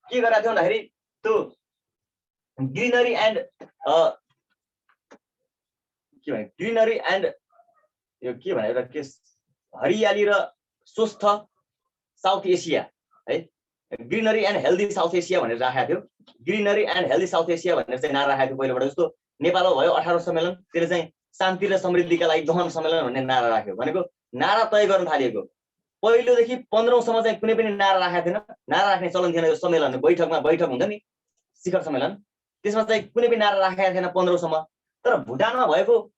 [SPEAKER 1] के गरेको थियो भन्दाखेरि त्यो ग्रिनरी एन्ड यो के भनेर के हरियाली र स्वस्थ साउथ एसिया है, greenery and healthy South Asia भनेर राखेको थियो। Greenery and healthy South Asia भनेर चाहिँ नारा राखेको थियो पहिलोबाट। जस्तो नेपालमा भयो 18औं सम्मेलन, त्यसले चाहिँ शान्ति र समृद्धिका लागि गहन सम्मेलन भन्ने नारा राख्यो। भनेको नारा तय गर्न थालिएको पहिलोदेखि 15औंसम्म चाहिँ कुनै पनि नारा राखेको थिएन, नारा राख्ने चलन थिएन। यो सम्मेलन बैठक हुन्छ नि शिखर सम्मेलन, त्यसमा चाहिँ कुनै पनि नारा राखेको थिएन 15औंसम्म। तर भुटानमा भएको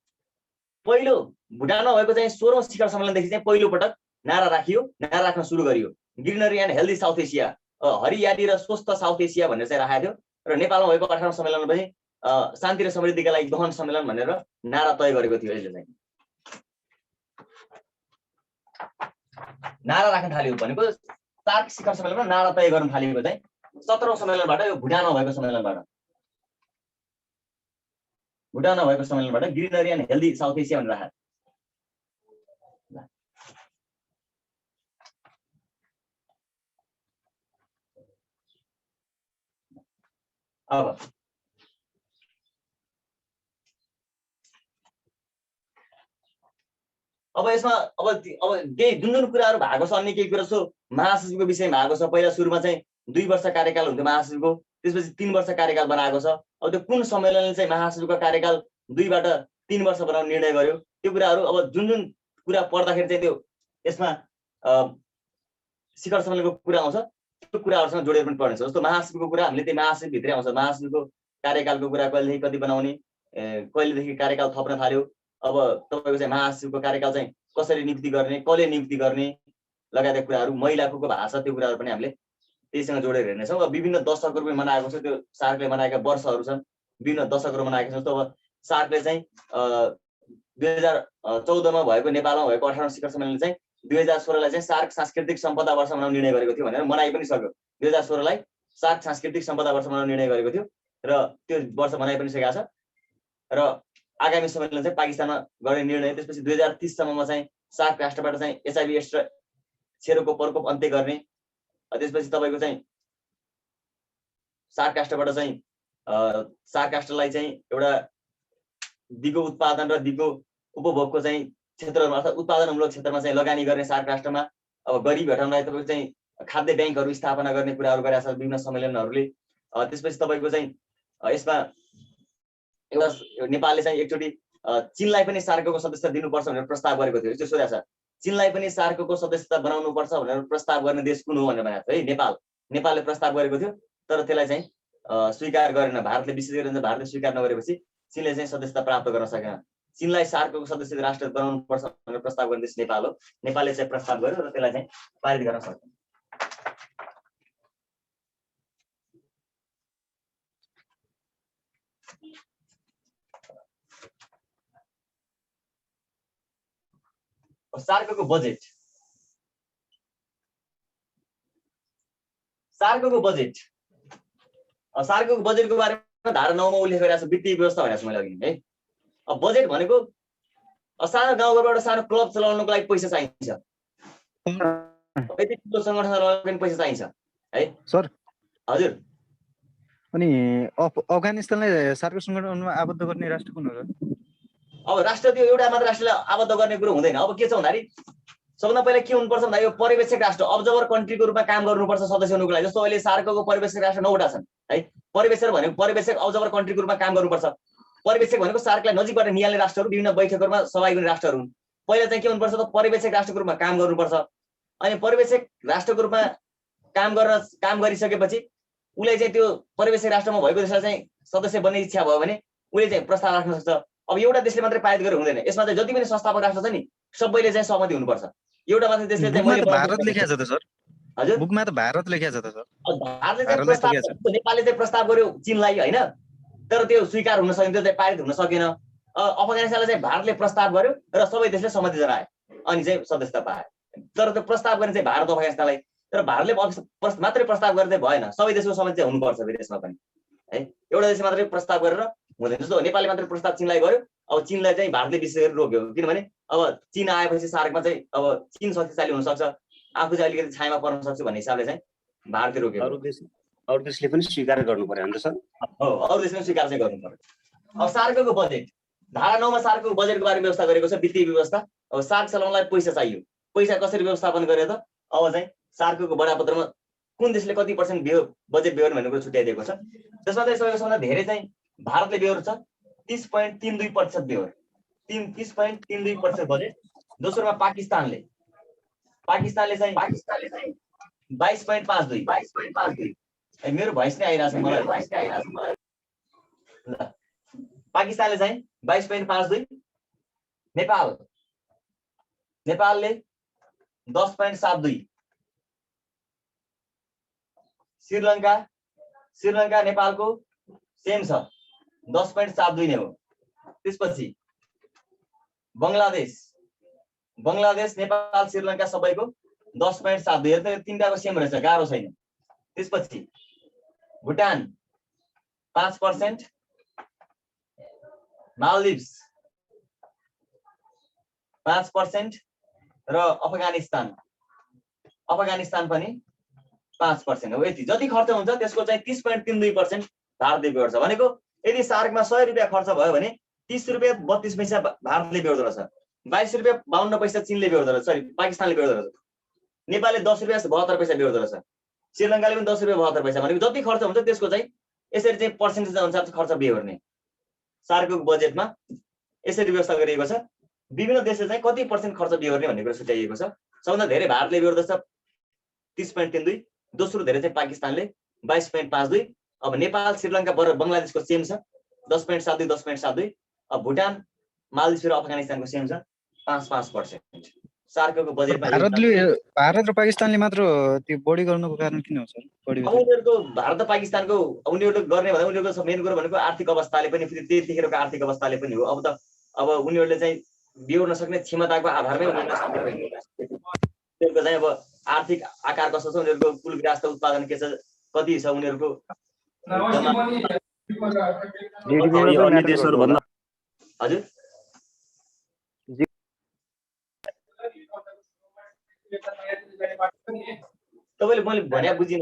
[SPEAKER 1] चाहिँ 16औं शिखर सम्मेलनदेखि चाहिँ पहिलोपटक नारा राखियो, नारा राख्न सुरु गरियो। Greenery and healthy South Asia, हरियाली र स्वस्थ साउथ एसिया भनेर चाहिँ राखेको थियो। र नेपालमा भएको 18औं सम्मेलनमा पनि शान्ति र समृद्धिका लागि गहन सम्मेलन भनेर नारा तय गरेको थियो। यसले चाहिँ नारा राख्न थाल्यो भनेको सार्क शिखर सम्मेलनमा नारा तय गर्न थालेको चाहिँ 17औं सम्मेलनबाट, यो भुटानमा भएको सम्मेलनबाट greenery and healthy South Asia भनेर राखेको। अब यसमा अब केही जुन कुराहरू भएको छ, अन्य केही कुरा छ महासचिवको विषयमा भएको छ। पहिला सुरुमा चाहिँ 2 वर्ष कार्यकाल हुन्थ्यो महासचिवको, त्यसपछि 3 वर्ष कार्यकाल बनाएको छ। अब त्यो कुन सम्मेलनले चाहिँ महासचिवको कार्यकाल 2 बाट 3 वर्ष बनाउने निर्णय गर्यो, त्यो कुराहरू अब जुन कुरा पढ्दाखेरि चाहिँ त्यो यसमा शिखर सम्मेलनको कुरा आउँछ, त्यो कुराहरूसँग जोडेर पनि पढ्नेछ। जस्तो महासचिवको कुरा हामीले त्यही महासचिव भित्रै आउँछ। महासचिवको कार्यकालको कुरा कहिलेदेखि कति बनाउने, कहिलेदेखि कार्यकाल थप्न थाल्यो, अब तपाईँको चाहिँ महासचिवको कार्यकाल चाहिँ कसरी नियुक्ति गर्ने, कसले नियुक्ति गर्ने लगायतका कुराहरू, महिलाको भाषा, त्यो कुराहरू पनि हामीले त्यहीसँग जोडेर हेर्नेछौँ। अब विभिन्न दशकहरू पनि मनाएको छ, त्यो सार्कले मनाएका वर्षहरू छन्, विभिन्न दशकहरू मनाएका छन्। जस्तो अब सार्कले चाहिँ 2014मा भएको नेपालमा भएको 18औं शिखर सम्मेलनले चाहिँ 2016लाई चाहिँ सार्क सांस्कृतिक सम्पदा वर्ष मनाउने निर्णय गरेको थियो भनेर मनाइ पनि सक्यो। 2016लाई सार्क सांस्कृतिक सम्पदा वर्ष मनाउने निर्णय गरेको थियो र त्यो वर्ष मनाइ पनि सकेको छ। र आगामी सम्मेलन चाहिँ पाकिस्तानमा गर्ने निर्णय, त्यसपछि 2030 सम्ममा चाहिँ सार्क राष्ट्रबाट चाहिँ HIV एड्स र क्षयरोगको प्रकोप अन्त्य गर्ने, त्यसपछि तपाईँको चाहिँ सार्क राष्ट्रबाट चाहिँ सार्क राष्ट्रलाई चाहिँ एउटा दिगो उत्पादन र दिगो उपभोगको चाहिँ क्षेत्रमा अर्थात् उत्पादनमूलक क्षेत्रमा चाहिँ लगानी गर्ने सार्क राष्ट्रमा अब गरिब हटाउनलाई तपाईँको चाहिँ खाद्य ब्याङ्कहरू स्थापना गर्ने कुराहरू गरेका छ विभिन्न सम्मेलनहरूले। त्यसपछि तपाईँको चाहिँ यसमा एउटा नेपालले चाहिँ एकचोटि चीनलाई पनि सार्कको सदस्यता दिनुपर्छ भनेर प्रस्ताव गरेको थियो। यस्तो सोधेको छ, चीनलाई पनि सार्कको सदस्यता बनाउनुपर्छ भनेर प्रस्ताव गर्ने देश कुन हो भनेर भनेको थियो है। नेपालले प्रस्ताव गरेको थियो, तर त्यसलाई चाहिँ स्वीकार गरेन भारतले। विशेष गरेर भारतले स्वीकार नगरेपछि चीनले चाहिँ सदस्यता प्राप्त गर्न सकेन। चीनलाई सार्कको सदस्य राष्ट्र बनाउनुपर्छ भनेर प्रस्ताव गर्ने देश नेपाल हो। नेपालले चाहिँ प्रस्ताव गर्यो र त्यसलाई चाहिँ पारित गर्न सक्यो। सार्कको बजेट, सार्कको बजेटको बारेमा धारा 9 मा उल्लेख गरेको छ वित्तीय व्यवस्था भनेको छ मैले अघि है। अब बजेट भनेको सानो गाउँघरबाट सानो क्लब चलाउनको लागि पैसा चाहिन्छ, यति ठुलो सङ्गठन चलाउनको लागि पैसा चाहिन्छ है
[SPEAKER 5] सर।
[SPEAKER 1] हजुर,
[SPEAKER 5] अनि अफगानिस्तानलाई सार्क सङ्गठनमा आबद्ध गर्ने राष्ट्र कुन हो?
[SPEAKER 1] अब राष्ट्र त्यो एउटा मात्र राष्ट्रलाई आबद्ध गर्ने कुरो हुँदैन। अब के छ भन्दाखेरि सबभन्दा पहिला के हुनुपर्छ भन्दा यो पर्यवेक्षक राष्ट्र अब्जर्भर कन्ट्रीको रूपमा काम गर्नुपर्छ सदस्य हुनुको लागि। जस्तो अहिले सार्कको पर्यवेक्षक राष्ट्र 9वटा छन् है। पर्यवेक्षक अब्जर्भर कन्ट्रीको रूपमा काम गर्नुपर्छ। पर्यवेक्षक भनेको सार्कलाई नजिकबाट निहाल्ने राष्ट्रहरू, विभिन्न बैठकहरूमा सहभागी हुने राष्ट्रहरू हुन्। पहिला चाहिँ के हुनुपर्छ त पर्यवेक्षक राष्ट्रको रूपमा काम गर्नुपर्छ। अनि पर्यवेक्षक राष्ट्रको रूपमा काम गरिसकेपछि उसले चाहिँ त्यो पर्यवेक्षक राष्ट्रमा भएको देशलाई चाहिँ सदस्य बन्ने इच्छा भयो भने उसले चाहिँ प्रस्ताव राख्न सक्छ। अब एउटा देशले मात्रै पारित गरेर हुँदैन, यसमा चाहिँ जति पनि संस्थापक राष्ट्र छ नि सबैले चाहिँ सहमति हुनुपर्छ। एउटा मात्र देशले चाहिँ
[SPEAKER 5] भारत लेखेको छ त सर?
[SPEAKER 1] हजुर,
[SPEAKER 5] बुकमा त भारत लेखेको छ त सर?
[SPEAKER 1] भारतले चाहिँ प्रस्ताव, नेपालले चाहिँ प्रस्ताव गर्यो चीनलाई होइन, तर त्यो स्वीकार हुन सकेन, त्यो चाहिँ पारित हुन सकेन। अफगानिस्तानलाई चाहिँ भारतले प्रस्ताव गर्यो र सबै देशले सहमति जनाए अनि चाहिँ सदस्यता पाए। तर त्यो प्रस्ताव गर्ने चाहिँ भारत अफगानिस्तानलाई, तर भारतले मात्रै प्रस्ताव गरेर चाहिँ भएन, सबै देशको सहमति चाहिँ हुनुपर्छ फेरि यसमा पनि है। एउटा देशले मात्रै प्रस्ताव गरेर हुँदैन। जस्तो नेपालले मात्रै प्रस्ताव चीनलाई गर्यो, अब चीनलाई चाहिँ भारतले विशेष गरी रोक्यो, किनभने अब चीन आएपछि सार्कमा चाहिँ अब चीन शक्तिशाली हुनसक्छ, आफू चाहिँ अलिकति छायामा पर्न सक्छु भन्ने हिसाबले चाहिँ भारतले रोक्यो।
[SPEAKER 6] अरू देशले पनि स्वीकार गर्नु पर्यो नि त सर?
[SPEAKER 1] हो, अरू देशले स्वीकार चाहिँ गर्नु पर्यो। अब सार्कको बजेट, धारा 9 मा सार्कको बजेटको बारेमा व्यवस्था गरेको छ वित्तीय व्यवस्था। अब सार्क चलाउनलाई पैसा चाहियो, पैसा कसरी व्यवस्थापन गरे त? अब चाहिँ सार्कको बडापत्रमा कुन देशले कति % बजेट बेहोर्ने भन्ने कुरो छुट्याइदिएको छ। त्यसमा चाहिँ सबैभन्दा धेरै चाहिँ भारतले बेहोर्छ 30.32% बेहोर, 30.32% बजेट। दोस्रोमा पाकिस्तानले चाहिँ 22.52। मेरो भोइस नै आइरहेछ मलाई। ल, पाकिस्तानले चाहिँ 22.52, नेपालले 10.72, श्रीलङ्का नेपालको सेम छ 10.72 नै हो। त्यसपछि बङ्गलादेश नेपाल श्रीलङ्का सबैको 10.72, हेर्दा तिनटाको सेम रहेछ, गाह्रो छैन। त्यसपछि भुटान 5%, मालदिभ्स 5% र अफगानिस्तान पनि 5% हो। यति जति खर्च हुन्छ त्यसको चाहिँ 30.32% भारतले बेहोर्छ। भनेको यदि सार्कमा 100 रुपियाँ खर्च भयो भने 30 रुपियाँ 32 पैसा भारतले बेहोर्दो रहेछ, 22 रुपियाँ 52 पैसा चीनले बेहोर्दो रहेछ, सरी पाकिस्तानले बेहोर्दो रहेछ, नेपालले 10 रुपियाँ 72 पैसा बेहोर्दो रहेछ, श्रीलङ्काले पनि 10 रुपियाँ 72 पैसा। भनेको जति खर्च हुन्छ त्यसको चाहिँ यसरी चाहिँ पर्सेन्टेज अनुसार खर्च बेहोर्ने सार्कको बजेटमा यसरी व्यवस्था गरिएको छ। विभिन्न देशले चाहिँ कति % खर्च बेहोर्ने भन्ने कुरा छुट्याइएको छ। सबभन्दा धेरै भारतले बेहोर्दछ 30.32, दोस्रो धेरै चाहिँ पाकिस्तानले 22.52। अब नेपाल श्रीलङ्का बङ्गलादेशको सेम छ 10.72। अब भुटान मालदिभ्स र अफगानिस्तानको सेम छ 5%। सार्कको बजेटमा
[SPEAKER 5] भारत र पाकिस्तानले मात्र त्यो बढी गर्नुको कारण किन हो सर?
[SPEAKER 1] उनीहरूको भारत र पाकिस्तानको उनीहरूले गर्ने भन्दा उनीहरूको मेन कुरो भनेको आर्थिक अवस्थाले पनि, फेरि त्यतिखेरको आर्थिक अवस्थाले पनि हो। अब उनीहरूले चाहिँ बेहोर्न सक्ने क्षमताको आधारमै उनीहरूको चाहिँ अब आर्थिक आकार कस्तो छ, उनीहरूको कुल गृहस्थ उत्पादन के छ, कति छ उनीहरूको
[SPEAKER 6] अन्य देशहरू भन्दा।
[SPEAKER 1] हजुर, तपाईँले मैले भने बुझिन।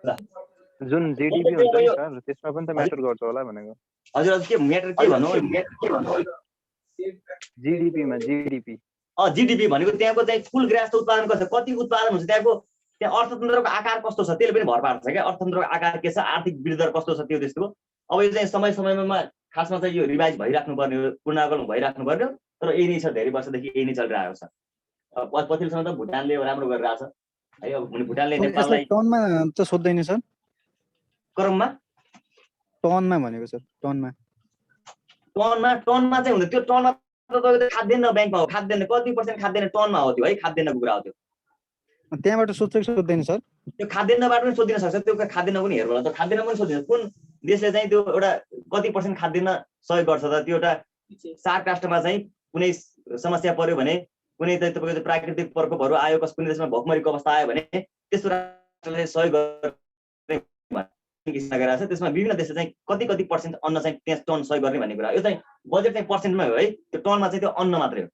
[SPEAKER 1] ल,
[SPEAKER 5] जुन जिडिपी हुन्छ नि सर त्यसमा पनि त म्याटर गर्छ होला भनेको।
[SPEAKER 1] हजुर हजुर के म्याटर के भन्नु
[SPEAKER 5] जिडिपीमा जिडिपी
[SPEAKER 1] जिडिपी भनेको त्यहाँको चाहिँ कुल गृहस्थ उत्पादन कति उत्पादन हुन्छ त्यहाँ अर्थतन्त्रको आकार कस्तो छ त्यसले पनि भर पार्छ क्या। अर्थतन्त्रको आकार के छ, आर्थिक वृद्धि दर कस्तो छ त्यो त्यसको। अब यो चाहिँ समय समयमा खासमा चाहिँ यो रिभाइज भइराख्नु पर्ने हो, पुनरावलोकन भइराख्नु पर्ने हो। तर यही नै छ, धेरै वर्षदेखि यही नै चलिरहेको छ। पछिल्लोसम्म त भुटानले राम्रो गरिरहेछ है। अब भुटानले नेपाललाई
[SPEAKER 5] टनमा त सोध्दैन सर,
[SPEAKER 1] क्रममा
[SPEAKER 5] टनमा भनेको सर, टनमा
[SPEAKER 1] चाहिँ हुँदैन त्यो। टनमा त खाद्यान्न ब्याङ्कमा हो, खाद्यान्न कति % खाद्यान्न टनमा हो त्यो है, खाद्यान्नको कुरा हो त्यो।
[SPEAKER 5] त्यहाँबाट सोध्दैन सर,
[SPEAKER 1] त्यो खाद्यान्नबाट पनि सोधिन सक्छ, त्यो खाद्यान्न पनि हेर्नु होला। त्यो खाद्यान्न पनि सोधिन्छ कुन देशले चाहिँ त्यो एउटा कति % खाद्यान्न सहयोग गर्छ त। त्यो एउटा सार्क राष्ट्रमा चाहिँ कुनै समस्या पर्यो भने, कुनै चाहिँ तपाईँको प्राकृतिक प्रकोपहरू आयो, कुनै देशमा भोकमरीको अवस्था आयो भने त्यस्तो राष्ट्रले सहयोग गर्ने गरेर छ। त्यसमा विभिन्न देशले चाहिँ कति % अन्न चाहिँ त्यहाँ टन सहयोग गर्ने भन्ने कुरा। यो चाहिँ बजेट चाहिँ पर्सेन्टमा हो है, त्यो टनमा चाहिँ त्यो अन्न मात्रै हो।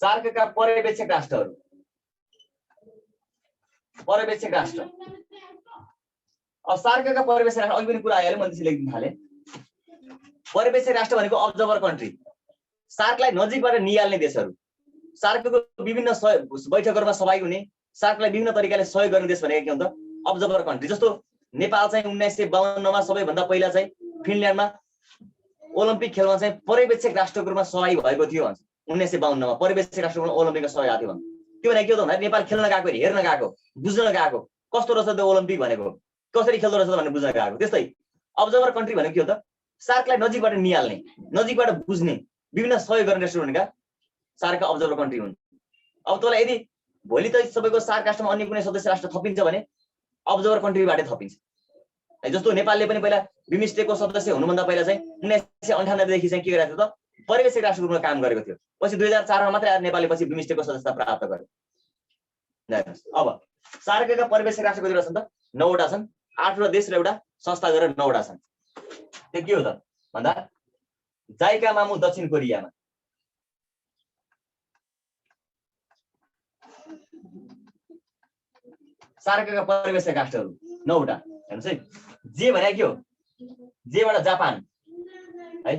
[SPEAKER 1] सार्कका पर्यवेक्षक राष्ट्रहरू, पर्यवेक्षक राष्ट्र। अब सार्कका पर्यवेक्षक राष्ट्र अघि पनि कुरा आइहाल्यो, मैले त्यसै लेखिदिन थालेँ। पर्यवेक्षक राष्ट्र भनेको अब्जर्भर कन्ट्री, सार्कलाई नजिकबाट निहाल्ने देशहरू, सार्कको विभिन्न बैठकहरूमा सहभागी हुने, सार्कलाई विभिन्न तरिकाले सहयोग गर्ने देश भनेको के हुन्छ अब्जर्भर कन्ट्री। जस्तो नेपाल चाहिँ 1952 सबैभन्दा पहिला चाहिँ फिनल्यान्डमा ओलम्पिक खेलमा चाहिँ पर्यवेक्षक राष्ट्रको रूपमा सहभागी भएको थियो भन्छ। 1952 पर्यवेक्षक राष्ट्रको ओलम्पिकमा सहभागी थियो भन्छ। त्यो भनेको के हो त भन्दा नेपाल खेल्न गएको, हेर्न गएको, बुझ्न गएको, कस्तो रहेछ त्यो ओलम्पिक भनेको, कसरी खेल्दो रहेछ भनेर बुझ्न गएको। त्यस्तै अब्जर्भर कन्ट्री भनेको के हो त सार्कलाई नजिकबाट निहाल्ने, नजिकबाट बुझ्ने, विभिन्न सहयोग गर्ने राष्ट्र भनेका सार्कका अब्जर्भर कन्ट्री हुन्। अब तँलाई यदि भोलि त सबैको सार्क राष्ट्रमा अन्य कुनै सदस्य राष्ट्र थपिन्छ भने अब्जर्भर कन्ट्रीबाटै थपिन्छ। जस्तो नेपालले पनि पहिला बिमस्टेकको सदस्य हुनुभन्दा पहिला चाहिँ 1998 देखि चाहिँ के गरेको थियो त पर्यवेक्षक राष्ट्रको रूपमा काम गरेको थियो। पछि 2004 मा मात्रै नेपालले पछि बिमस्टेकको सदस्यता प्राप्त गर्यो। अब सार्कका पर्यवेक्षक राष्ट्र कतिवटा छन् त 9 वटा छन्, 8 वटा देश र एउटा संस्था गरेर 9 वटा छन्। त्यो के हो त भन्दा जाइका मामु दक्षिण कोरियामा, सार्कका पर्यवेक्षक राष्ट्रहरू 9 वटा हेर्नुहोस् है। जे भने के हो, जेबाट जापान है।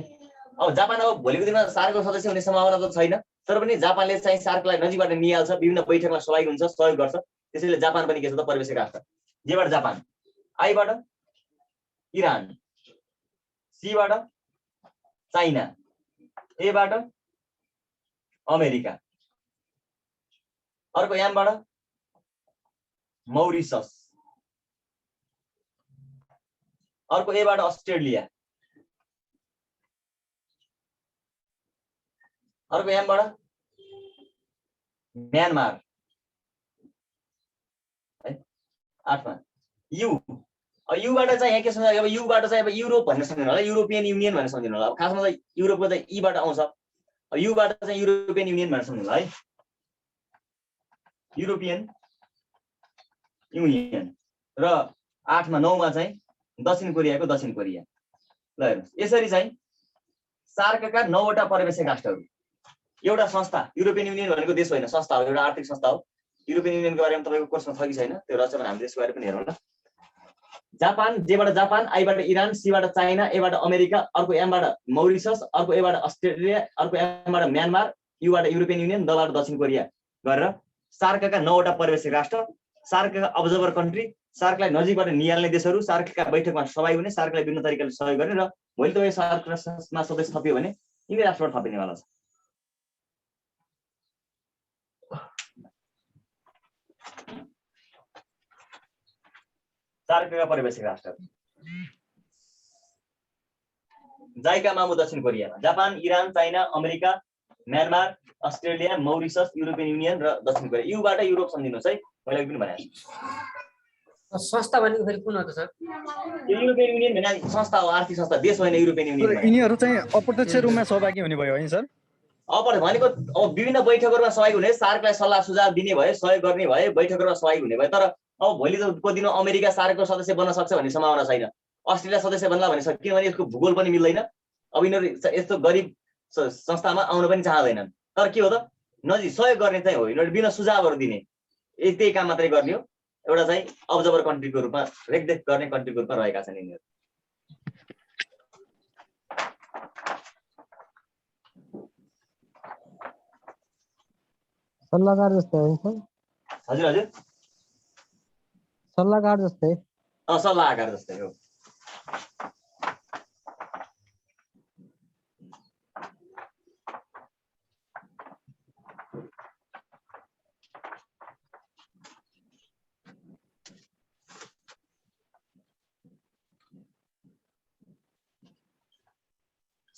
[SPEAKER 1] अब जापान अब भोलिको दिनमा सार्कको सदस्य हुने सम्भावना त छैन, तर पनि जापानले चाहिँ सार्कलाई नजिकबाट निहाल्छ, विभिन्न बैठकमा सहभागी हुन्छ, सहयोग गर्छ। त्यसैले जापान पनि के छ त पर्यवेक्षक राष्ट्र। जेबाट जापान, आईबाट इरान, सीबाट चाइना, एबाट अमेरिका, अर्को एमबाट मौरिसस, अर्को एबाट अस्ट्रेलिया, अर्को एमबाट म्यानमार है। 8 मा यु। अब युबाट चाहिँ यहाँ के सम्झिनु, अब युबाट चाहिँ अब युरोप भनेर सम्झिनु होला, युरोपियन युनियन भनेर सम्झिनु होला। अब खासमा चाहिँ युरोपको चाहिँ ईबाट आउँछ, अब युबाट चाहिँ युरोपियन युनियन भनेर सम्झिनु होला है, युरोपियन युनियन। र 8 मा 9 मा चाहिँ दक्षिण कोरियाको दक्षिण कोरिया। ल हेर्नुहोस्, यसरी चाहिँ सार्कका 9 वटा पर्यवेक्षक राष्ट्रहरू, एउटा संस्था, युरोपियन युनियन भनेको देश होइन, संस्था हो, एउटा आर्थिक संस्था हो। युरोपियन युनियनको बारेमा तपाईँको कोर्समा छ कि छैन त्यो रहस्य भने हामी त्यसको बारे पनि हेरौँ ल। जापान, जेबाट जापान, आईबाट इरान, सीबाट चाइना, एबाट अमेरिका, अर्को एमबाट मौरिसस, अर्को एबाट अस्ट्रेलिया, अर्को एमबाट म्यानमार, युबाट युरोपियन युनियन, दबाट दक्षिण कोरिया गरेर सार्कका 9 वटा पर्यवेक्षक राष्ट्र, सार्कका अब्जर्भर कन्ट्री, सार्कलाई नजिकबाट निहाल्ने देशहरू, सार्कका बैठकमा सहभागी हुने, सार्कलाई विभिन्न तरिकाले सहयोग गर्ने। र भोलि तपाईँ सार्कमा सदस्य थपियो भने यिनै राष्ट्रबाट थपिनेवाला छ। सार्कका पर्यवेक्षक राष्ट्र, जाइका मामु दक्षिण कोरियामा Japan, Iran, China, America, Myanmar, Australia, Mauritius, European Union र दक्षिण कोरिया। युबाट युरोप सम्झिनुहोस् है, मैले पनि भने।
[SPEAKER 11] संस्था भनेको फेरि कुन हो त सर?
[SPEAKER 1] यो युरोपियन युनियन भने संस्था हो, आर्थिक संस्था, देश होइन युरोपियन युनियन।
[SPEAKER 5] यिनीहरू चाहिँ अप्रत्यक्ष रूपमा सहभागी हुने भयो है सर?
[SPEAKER 1] अब भनेको अब विभिन्न बैठकहरूमा सहभागी हुने, सार्कलाई सल्लाह सुझाव दिने भए, सहयोग गर्ने भए, बैठकहरूमा सहभागी हुने भए। तर अब भोलिको दिन अमेरिका सार्कको सदस्य बन्न सक्छ भन्ने सम्भावना छैन, अस्ट्रेलिया सदस्य बन्ला भन्ने सक्छ, किनभने यसको भूगोल पनि मिल्दैन। अब यिनीहरू यस्तो गरिब संस्थामा आउन पनि चाहँदैनन्। तर के हो त, नजिक सहयोग गर्ने चाहिँ हो, यिनीहरू बिना सुझावहरू दिने त्यही काम मात्रै गर्ने हो। एउटा चाहिँ अब्जर्भर कन्ट्रीको रूपमा रेखदेख गर्ने कन्ट्रीको रूपमा रहेका छन् यिनीहरू।
[SPEAKER 12] सल्लाहकार जस्तै हो सर?
[SPEAKER 1] हजुर हजुर,
[SPEAKER 12] सल्लाहकार जस्तै?
[SPEAKER 1] सल्लाहकार जस्तै हो।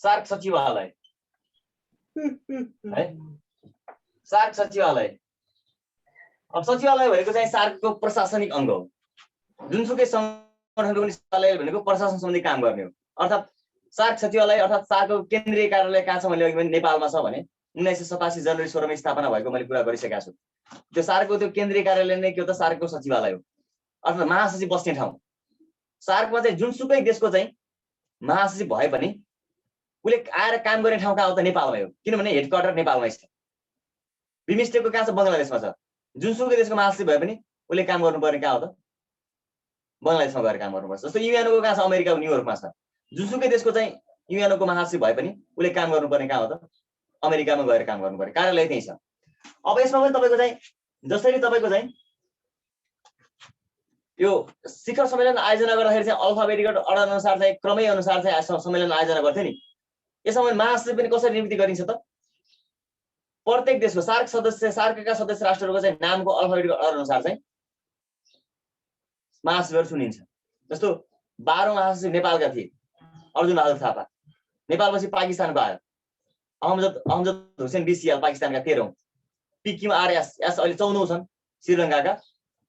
[SPEAKER 1] सार्क सचिवालय है, सार्क सचिवालय। अब सचिवालय भनेको चाहिँ सार्कको प्रशासनिक अङ्ग हो। जुनसुकै सङ्गठनको पनि सचिवालय भनेको प्रशासन सम्बन्धी काम गर्ने हो। अर्थात् सार्क सचिवालय अर्थात् सार्कको केन्द्रीय कार्यालय कहाँ छ मैले अघि पनि नेपालमा छ भने 1987 जनवरी 16 स्थापना भएको मैले कुरा गरिसकेको छु। त्यो सार्कको त्यो केन्द्रीय कार्यालय नै के हो त, सार्कको सचिवालय हो, अर्थात् महासचिव बस्ने ठाउँ। सार्कमा चाहिँ जुनसुकै देशको चाहिँ महासचिव भए पनि उसले आएर काम गर्ने ठाउँ कहाँ हो त, नेपालमै हो, किनभने हेडक्वार्टर नेपालमै छ। बिमस्टेकको कहाँ छ, बङ्गलादेशमा छ। जुनसुकै देशको महासचिव भए पनि उसले काम गर्नुपर्ने कहाँ हो त, बङ्गलादेशमा गएर काम गर्नुपर्छ। जस्तो युएनको कहाँ छ, अमेरिका न्युयोर्कमा छ। जुनसुकै देशको चाहिँ युएनको महासचिव भए पनि उसले काम गर्नुपर्ने कहाँ हो त, अमेरिकामा गएर काम गर्नुपर्ने कार्यालय त्यही छ। अब यसमा पनि तपाईँको चाहिँ जसरी तपाईँको चाहिँ यो शिखर सम्मेलन आयोजना गर्दाखेरि चाहिँ अल्फाबेटिकल अर्डर अनुसार चाहिँ क्रमै अनुसार चाहिँ सम्मेलन आयोजना गर्थ्यो नि, यसमा महासचिव पनि कसरी नियुक्ति गरिन्छ त, प्रत्येक देशको सार्क सदस्य सार्कका सदस्य राष्ट्रहरूको चाहिँ नामको अल्फाबेटिकल अर्डर अनुसार चाहिँ महासचिवहरू चुनिन्छ। जस्तो 12औं महासचिव नेपालका थिए अर्जुन बहादुर थापा, नेपालपछि पाकिस्तानको आयो अहमद हुसेन बिसियाल पाकिस्तानका 13औं, पिकिम आरएस एस अहिले 14औं छन् श्रीलङ्काका,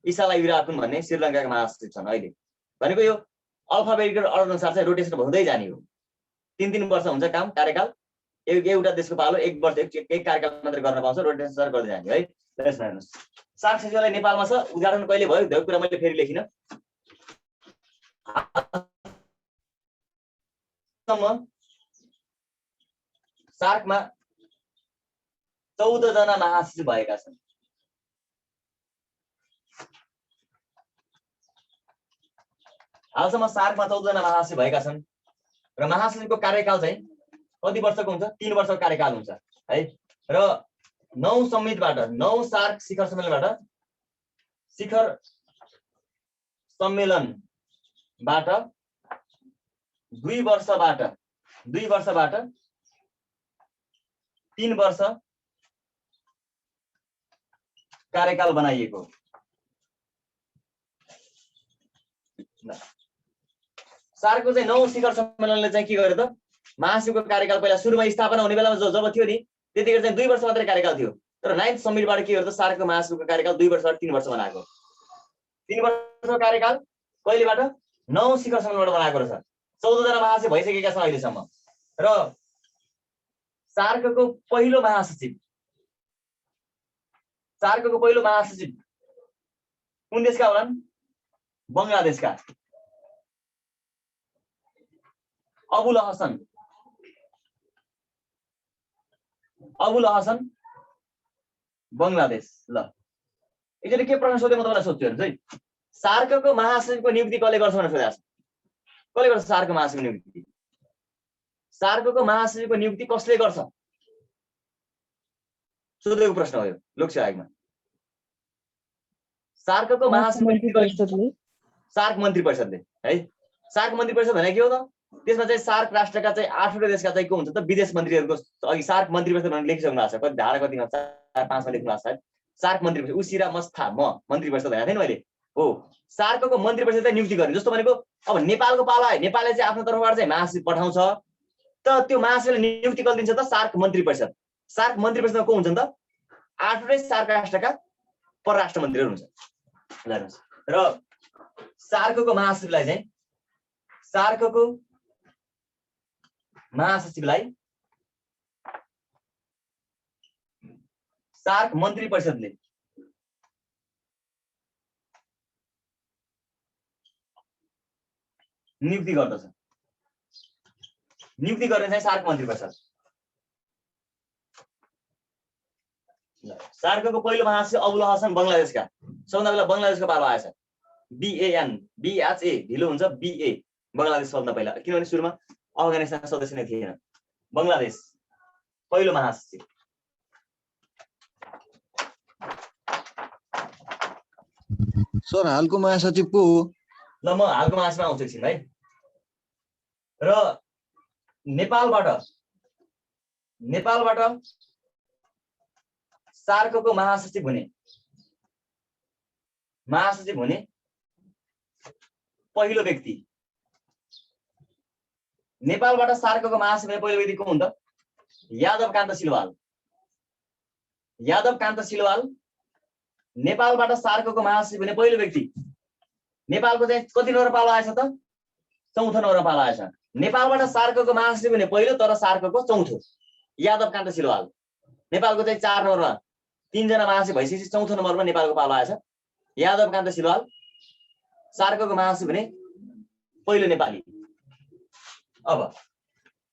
[SPEAKER 1] इसाला इब्राकुन भन्ने श्रीलङ्काका महासचिव छन् अहिले। भनेको यो अल्फाबेटिकल अर्डर अनुसार चाहिँ रोटेसन हुँदै जाने हो। 3-3 वर्ष हुन्छ काम कार्यकाल, एउटा देशको पालो 1 वर्ष एक कार्यकाल मात्रै गर्न पाउँछ, रोटेसन गर्दै जाने है। यसमा हेर्नुहोस्, सार्क सचिवालय नेपालमा छ, उद्घाटन कहिले भयो त्यो कुरा मैले फेरि लेखिन। सार्कमा 14 जना महासचिव भएका छन्। हालसम्म सार्कमा 14 जना महासचिव भएका छन् र महासचिवको कार्यकाल चाहिँ कति वर्षको हुन्छ, 3 वर्षको कार्यकाल हुन्छ है। र 9 समिटबाट 9 सार्क शिखर सम्मेलनबाट 2 वर्षबाट 3 वर्ष कार्यकाल बनाइएको। सार्कको चाहिँ 9 शिखर सम्मेलनले चाहिँ के गर्यो त, महासचिवको कार्यकाल पहिला सुरुमा स्थापना हुने बेलामा जब थियो नि त्यतिखेर चाहिँ 2 वर्ष मात्रै कार्यकाल थियो। तर 9th समिटबाट के गर्यो त, सार्कको महासचिवको कार्यकाल 2 वर्षबाट 3 वर्ष बनाएको। 3 वर्षको कार्यकाल कहिलेबाट, 9 शिखर सम्मेलनबाट बनाएको रहेछ। 14 जना महासचिव भइसकेका छन् अहिलेसम्म। र सार्कको पहिलो महासचिव कुन देशका होलान्, बङ्गलादेशका अबुल हसन बङ्गलादेश। ल एकचोटि के प्रश्न सोध्यो म तपाईँलाई सोध्छु हेर्नुहोस् है, सार्कको महासचिवको नियुक्ति कसले गर्छ भनेर सोधेको छ, कसले गर्छ सार्कको महासचिवको नियुक्ति? सार्कको महासचिवको नियुक्ति कसले गर्छ सोधेको प्रश्न हो यो लोकसेवा आयोगमा। सार्कको महासचिव सार्क मन्त्री परिषदले है। सार्क मन्त्री परिषद भने के हो त, त्यसमा चाहिँ सार्क राष्ट्रका चाहिँ 8वटा देशका चाहिँ को हुन्छ त विदेश मन्त्रीहरूको, अघि सार्क मन्त्री परिषद भनेर लेखिसक्नु भएको छ, कति धारा कतिमा 4-5मा लेख्नु भएको छ। सार्क मन्त्री परिषद उसिरा मस्था म मन्त्री परिषद भनेको थिएँ नि मैले हो। सार्कको मन्त्री परिषदलाई नियुक्ति गर्ने, जस्तो भनेको अब नेपालको पाला है, नेपालले चाहिँ आफ्नो तर्फबाट चाहिँ महासचिव पठाउँछ, त त्यो महासचिवले नियुक्ति कसले दिन्छ त, सार्क मन्त्री परिषद। सार्क मन्त्री परिषदमा को हुन्छन् त, 8वटै सार्क राष्ट्रका परराष्ट्र मन्त्रीहरू हुन्छ। र सार्कको महासचिवलाई सार्क मन्त्री परिषदले नियुक्ति गर्दछ। नियुक्ति गर्ने चाहिँ सार्क मन्त्री परिषद। सार्कको पहिलो महासचिव अबुल हसन बङ्गलादेशका, सबभन्दा पहिला बङ्गलादेशको पालो आएछ। BAN BHA ढिलो हुन्छ, BA बङ्गलादेश सबभन्दा पहिला, किनभने सुरुमा अफगानिस्तान सदस्य नै थिएन। बङ्गलादेश पहिलो महासचिव।
[SPEAKER 2] सर हालको महासचिव को हो?
[SPEAKER 1] ल म हालको महासचिवमा आउँछु एकछिन है। र नेपालबाट सार्कको महासचिव हुने पहिलो व्यक्ति, नेपालबाट सार्कको महासचिव हुने पहिलो व्यक्ति को हुन् त? यादव कान्त सिलवाल नेपालबाट सार्कको महासचिव हुने पहिलो व्यक्ति। नेपालको चाहिँ कति नम्बर पालो आएछ त? चौथो नम्बर पालो आएछ। नेपालबाट सार्कको महासचिव हुने पहिलो तर सार्कको चौथो यादव कान्त सिलवाल। नेपालको चाहिँ 4 नम्बरमा 3 जना महासचिव भइसकेपछि चौथो नम्बरमा नेपालको पालो आएछ। यादव कान्त सिलवाल सार्कको महासचिव हुने पहिलो नेपाली। अब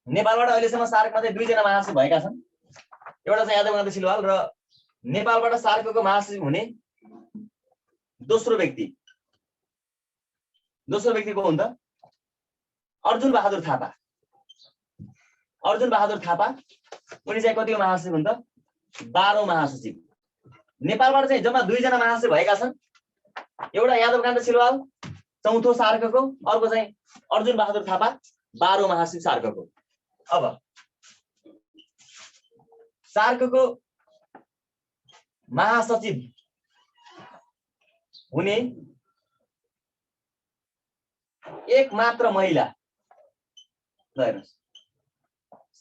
[SPEAKER 1] नेपालबाट अहिलेसम्म सार्कमा चाहिँ 2 जना महासचिव भएका छन्। एउटा चाहिँ यादव कान्त सिलवाल र नेपालबाट सार्कको महासचिव हुने दोस्रो व्यक्ति को हुन् त? अर्जुन बहादुर थापा। उनी चाहिँ कतिको महासचिव हुन् त? 12औं महासचिव। नेपालबाट चाहिँ जम्मा 2 जना महासचिव भएका छन्। एउटा यादव कान्त सिलवाल चौथो सार्कको, अर्को चाहिँ अर्जुन बहादुर थापा 12औं महासचिव सार्कको। अब सार्कको महासचिव हुने एक मात्र महिला,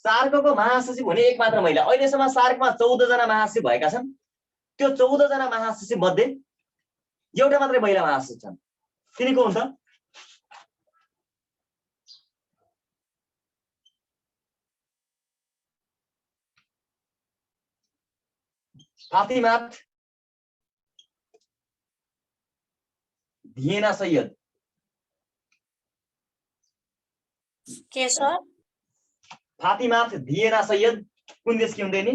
[SPEAKER 1] सार्कको महासचिव हुने एक मात्र महिला। अहिलेसम्म सार्कमा 14 जना महासचिव भएका छन्। त्यो 14 जना महासचिव मध्ये एउटा मात्रै महिला महासचिव छन्। तिनी को हुन् त? फातिमात धिएना सैयद।
[SPEAKER 3] के सर?
[SPEAKER 1] फातिमात धिएना सैयद कुन देशकी हुँदैन?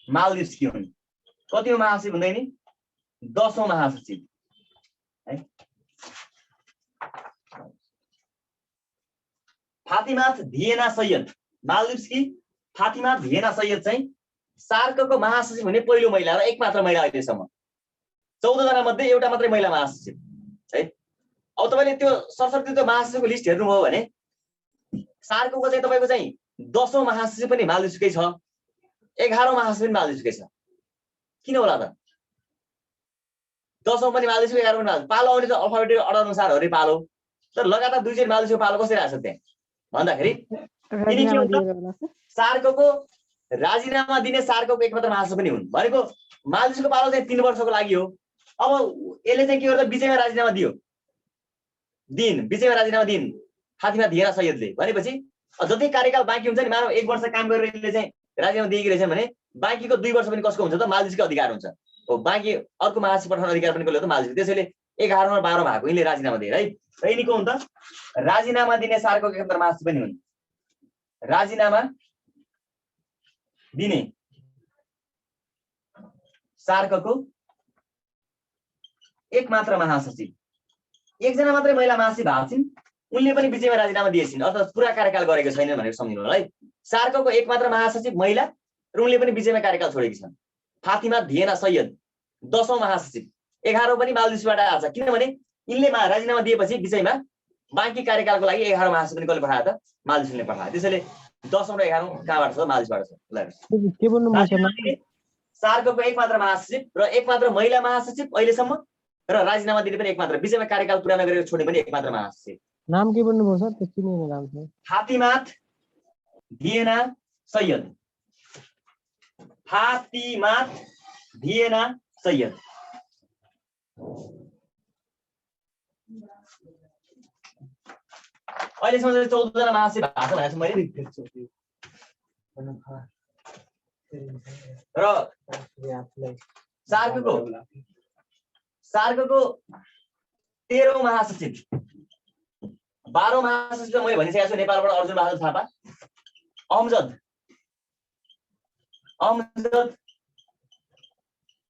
[SPEAKER 1] मालदिप्सकी हुन्। कतिौं महासचिव हुँदैन? 10औं महासचिव है। फातिमात धिएना सैयद मालदिप्सकी फातिमा धिएना सैयद चाहिँ सार्कको महासचिव हुने पहिलो महिला र एकमात्र महिला अहिलेसम्म। 14 जना मध्ये एउटा मात्रै महिला महासचिव है। अब तपाईले त्यो सरसर्ती त्यो महासचिवको लिस्ट हेर्नुभयो भने सार्कको चाहिँ तपाईको चाहिँ 10औं महासचिव पनि मालदिप्सकै छ, 11औं महासचिव पनि मालदिप्सकै छ। किन होला त? 10औं पनि मालदिप्सकै, 11औं पनि मालदिप्स। पालो आउने त अल्फाबेटिक अर्डर अनुसार हो रे पालो। तर लगातार 2 चोटि मालदिप्सको पालो कसरी आएछ त्यहाँ भन्दाखेरि सार्कको राजीनामा दिने सार्कको एकमात्र महासचिव पनि हुन्। भनेको मालदिप्सको पालो चाहिँ 3 वर्षको लागि हो। अब यसले चाहिँ के गर्दा बिचैमा राजीनामा दिइन् फातिमा धिएना सैयदले। भनेपछि जति कार्यकाल बाँकी हुन्छ नि, मानव 1 वर्ष काम गरेर यसले चाहिँ राजीनामा दिएकी रहेछन् भने बाँकीको 2 वर्ष पनि कसको हुन्छ त? मालदिप्सकै अधिकार हुन्छ। हो, बाँकी अर्को महासचिव पठाउने अधिकार पनि कसले हो त? मालदिप्स। त्यसैले 11 मा 12 भएको यिनले राजीनामा दिए है। र यिनीको हुन् त राजीनामा दिने सार्कको एकमात्र महासचिव पनि हुन्। राजीनामा दिने सार्कको एकमात्र महासचिव। 1 जना मात्रै महिला महासचिव भएको छिन्। उनले पनि बिचैमा राजीनामा दिएछिन्, अर्थात् पुरा कार्यकाल गरेको छैन भनेर सम्झिनु होला है। सार्कको एकमात्र महासचिव महिला र उनले पनि बिचैमा कार्यकाल छोडेकी छन्। फातिमा धिएना सैयद 10औं महासचिव, 11औं पनि मालदिप्सबाट आएछ। किनभने यिनले राजीनामा दिएपछि बिचैमा बाँकी कार्यकालको लागि 11औं महासचिव पनि कसले पठायो त? मालदिप्सले पठायो। त्यसैले 10औं र 11औं कहाँबाट छ? मालदिप्सबाट छ। सार्कको एकमात्र महासचिव र एकमात्र महिला महासचिव अहिलेसम्म, र राजीनामा दिने पनि एकमात्र, बिचैमा कार्यकाल पुरा नगरेर छोड्ने पनि एकमात्र महासचिव।
[SPEAKER 12] नाम के भन्नुभयो सर? त्यति नै नाम छ।
[SPEAKER 1] फातिमात धिएना सैयद। फातिमात धिएना सैयद। अहिलेसम्म 14 जना महासचिव भएको भनेको छु मैले। र सार्कको 13औं महासचिव 12औं महासचिव मैले भनिसकेको छु नेपालबाट अर्जुन बहादुर थापा, अहमजद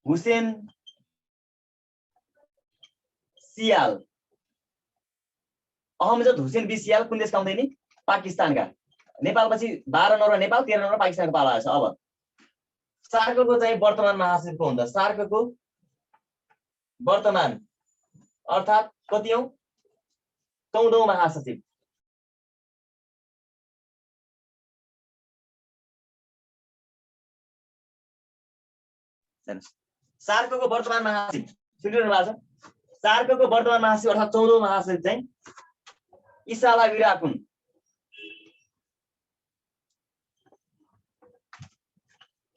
[SPEAKER 1] हुसेन सियाल, अहमजद हुसेन बी सियाल कुन देशका हुँदैन? पाकिस्तानका। नेपालपछि 12 नम्बर नेपाल, 13 नम्बर पाकिस्तानको पाला आएछ। अब सार्कको चाहिँ वर्तमान महासचिव को हुन्छ? सार्कको वर्तमान अर्थात् कतिऔं? 14औं महासचिव। सार्कको वर्तमान महासचिव सुनिरहनु भएको छ? सार्कको वर्तमान महासचिव अर्थात् 14औं महासचिव चाहिँ इसाला विराकुन।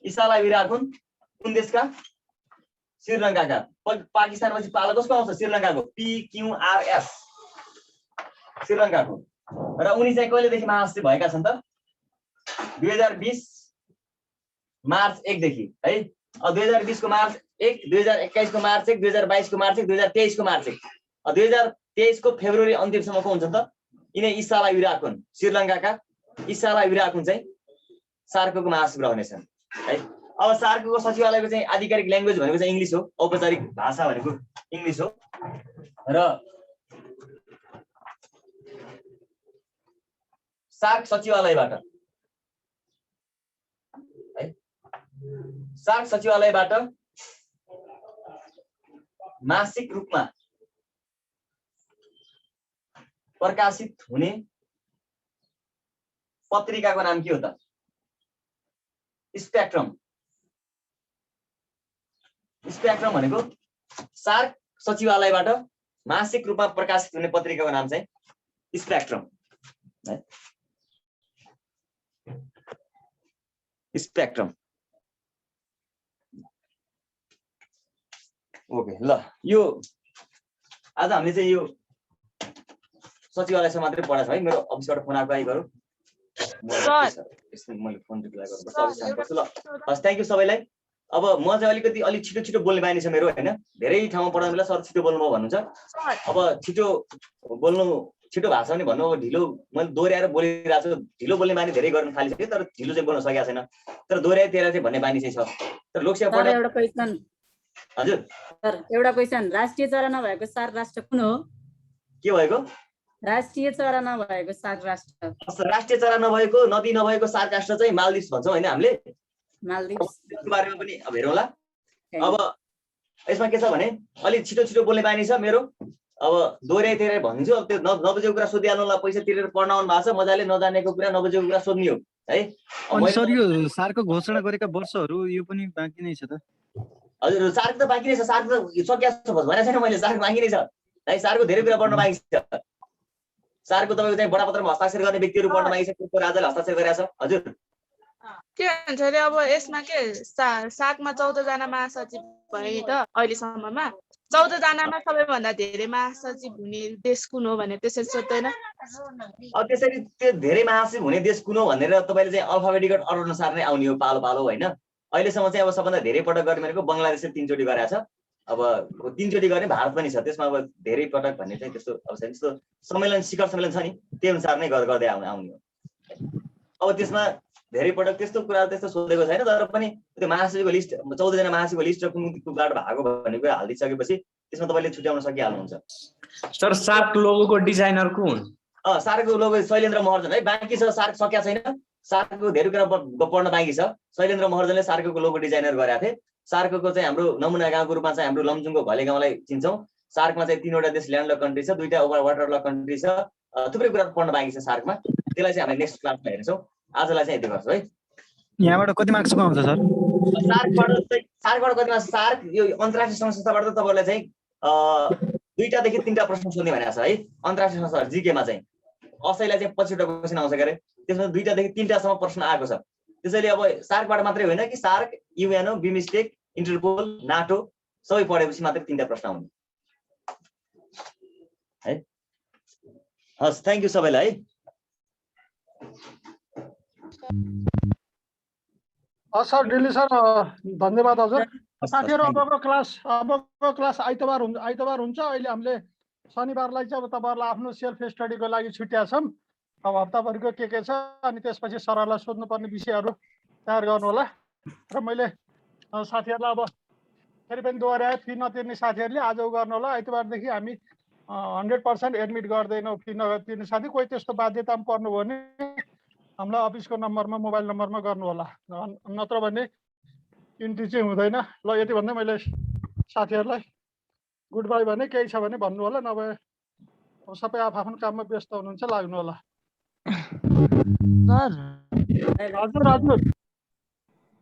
[SPEAKER 1] इसाला विराकुन कुन देशका? श्रीलङ्काका। पाकिस्तानपछि पाला कसको आउँछ? श्रीलङ्काको। PQRS श्रीलङ्काको। र उनी चाहिँ कहिलेदेखि महासचिव भएका छन् त? 2020 मार्च 1 देखि है। 2020 को मार्च 1, 2021 को मार्च 1, 2022 को मार्च 1, 2023 को मार्च 1। 2023 को फेब्रुअरी अन्तिमसम्मको हुन्छ त यिनै इसाला विराकुन, श्रीलङ्काका इसाला विराकुन चाहिँ सार्कको महासचिव रहनेछन् है। अब सार्कको सचिवालयको चाहिँ आधिकारिक ल्याङ्ग्वेज भनेको चाहिँ इङ्ग्लिस हो, औपचारिक भाषा भनेको इङ्ग्लिस हो। र सार्क सचिवालयबाट है, सार्क सचिवालयबाट मासिक रूपमा प्रकाशित हुने पत्रिकाको नाम के हो त? स्पेक्ट्रम। स्पेक्ट्रम भनेको सार्क सचिवालयबाट मासिक रूपमा प्रकाशित हुने पत्रिकाको नाम चाहिँ स्पेक्ट्रम है। स्पेक्ट्रम। ओके ल, यो आज हामीले चाहिँ यो सचिवालयसम्म मात्रै पढाएको छ है। मेरो अफिसबाट फोन आएको आई गरौँ, मैले फोन रिप्लाई गर्नुपर्छ अफिसमा पर्छु। ल हस्, थ्याङ्क यू सबैलाई। अब म चाहिँ अलिक छिटो बोल्ने बानी छ मेरो हैन। धेरै ठाउँमा पढाउनु बेला सर छिटो बोल्नु भन्नुहुन्छ। अब छिटो बोल्नु, छिटो भाषा पनि भन्नु। अब ढिलो मैले दोहोऱ्याएर बोलिरहेको छु। ढिलो बोल्ने बानी धेरै गर्नु थालिसक्यो, तर ढिलो चाहिँ बोल्न सकेको छैन। तर दोहोऱ्याएर चाहिँ भन्ने बानी चाहिँ छ। तर लोकसेवा पढ्न
[SPEAKER 10] एउटा क्वेशन।
[SPEAKER 1] हजुर
[SPEAKER 10] सर एउटा क्वेशन, राष्ट्रिय चरा नभएको सार्क राष्ट्र कुन हो?
[SPEAKER 1] के भएको?
[SPEAKER 10] राष्ट्रिय चरा नभएको सार्क राष्ट्र।
[SPEAKER 1] राष्ट्रिय चरा नभएको, नदी नभएको सार्क राष्ट्र चाहिँ मालदिप्स भन्छौँ हैन हामीले। मालदिप्सको बारेमा पनि अब हेरौँला। अब यसमा के छ भने अलिक छिटो बोल्ने बानी छ मेरो। अब दोहोऱ्याइ भन्छु। अब त्यो नबुझेको कुरा सोधिहाल्नुलाई पैसा तिरेर पढ्न आउनु भएको छ। मजाले नजानेको कुरा, नबुझेको कुरा सोध्ने हो है।
[SPEAKER 5] अनि सर यो सार्कको घोषणा गरेका वर्षहरू यो पनि बाँकी नै छ त?
[SPEAKER 1] हजुर, सार्क त बाँकी नै छ। सार्क त सकिएको भनेको छैन मैले। सार्क बाँकी नै छ है। सार्कको धेरै कुरा पढ्न बाँकी छ। सार्कको तपाईँको चाहिँ बडापत्रमा हस्ताक्षर गर्ने व्यक्तिहरू पढ्न बाँकी छ। को राजाले हस्ताक्षर गरेको छ? हजुर
[SPEAKER 8] के भन्छ अरे अब यसमा के सार्कमा 14 जना महासचिव भए त अहिलेसम्ममा। 14 जनामा सबैभन्दा धेरै महासचिव हुने देश कुन हो भने त्यसरी सोध्दैन?
[SPEAKER 1] अब त्यसरी त्यो धेरै महासचिव हुने देश कुन हो भनेर तपाईँले चाहिँ अल्फाबेटिकल अर्डर अनुसार नै आउने हो पालो होइन। अहिलेसम्म चाहिँ अब सबभन्दा धेरै पटक गर्ने भनेको बङ्गलादेशले 3 चोटि गरेको छ। अब 3 चोटि गर्ने भारत पनि छ। त्यसमा अब धेरै पटक भन्ने चाहिँ त्यस्तो अब छैन। त्यस्तो सम्मेलन, शिखर सम्मेलन छ नि, त्यही अनुसार नै गर्दै आउने हो। अब त्यसमा धेरै पटक त्यस्तो कुरा त्यस्तो सोधेको छैन। तर पनि त्यो महासचिवको लिस्ट, 14 जना महासचिवको लिस्ट र कुनबाट भएको भन्ने कुरा हालिदिइसकेपछि त्यसमा तपाईँले छुट्याउन सकिहाल्नुहुन्छ।
[SPEAKER 4] सर सार्क लोगोको डिजाइनर को हुन्?
[SPEAKER 1] सार्कको लोगो शैलेन्द्र महर्जन है। बाँकी छ, सार्क सकिया छैन। सार्कको धेरै कुरा पढ्न बाँकी छ। शैलेन्द्र महर्जनले सार्कको लोगो डिजाइनर गरेका थिए। सार्कको चाहिँ हाम्रो नमुना गाउँको रूपमा चाहिँ हाम्रो लमजुङको घले गाउँलाई चिन्छौँ। सार्कमा चाहिँ 3 वटा देश ल्यान्ड लक कन्ट्री छ, 2टा वाटर लक कन्ट्री छ। थुप्रै कुरा पढ्न बाँकी छ सार्कमा। त्यसलाई चाहिँ हामीले नेक्स्ट क्लासमा हेर्छौँ। आजलाई चाहिँ यति गर्छौँ है।
[SPEAKER 5] यहाँबाट कति मार्क्स आउँछ सर?
[SPEAKER 1] सार्कबाट कति मार्क्स? सार्क यो अन्तर्राष्ट्रिय संस्थाबाट त तपाईँलाई चाहिँ 2टादेखि 3टा प्रश्न सोध्ने भनेको छ है। अन्तर्राष्ट्रिय संस्था जीकेमा चाहिँ असैलाई चाहिँ 25वटा क्वेसन आउँछ गरे। त्यसमा 2टादेखि 3टासम्म प्रश्न आएको छ। त्यसैले अब सार्कबाट मात्रै होइन कि shark, UNO, BIMSTEC, Interpol, NATO सबै पढेपछि मात्रै 3टा प्रश्न आउने है। हस्, थ्याङ्क यू सबैलाई है।
[SPEAKER 12] सर डेली सर धन्यवाद हजुर। साथीहरू अबको क्लास आइतबार हुन्छ। अहिले हामीले शनिबारलाई चाहिँ अब तपाईँहरूलाई आफ्नो सेल्फ स्टडीको लागि छुट्या छौँ। अब हप्ताभरिको के छ अनि त्यसपछि सरहरूलाई सोध्नुपर्ने विषयहरू तयार गर्नु होला। र मैले साथीहरूलाई अब फेरि पनि दोहोऱ्याए, फी नतिर्ने साथीहरूले आज गर्नु होला। आइतबारदेखि हामी 100% एडमिट गर्दैनौँ फी नतिर्ने साथी। कोही त्यस्तो बाध्यतामा पर्नुभयो भने हामीलाई अफिसको नम्बरमा मोबाइल नम्बरमा गर्नु होला, नत्र भने इन्ट्री चाहिँ हुँदैन। ल यति भन्दै मैले साथीहरूलाई गुड बाई भने, केही छ भने भन्नु होला, नभए अब सबै आफ्नो काममा व्यस्त हुनुहुन्छ, लाग्नु होला। हजुर हजुर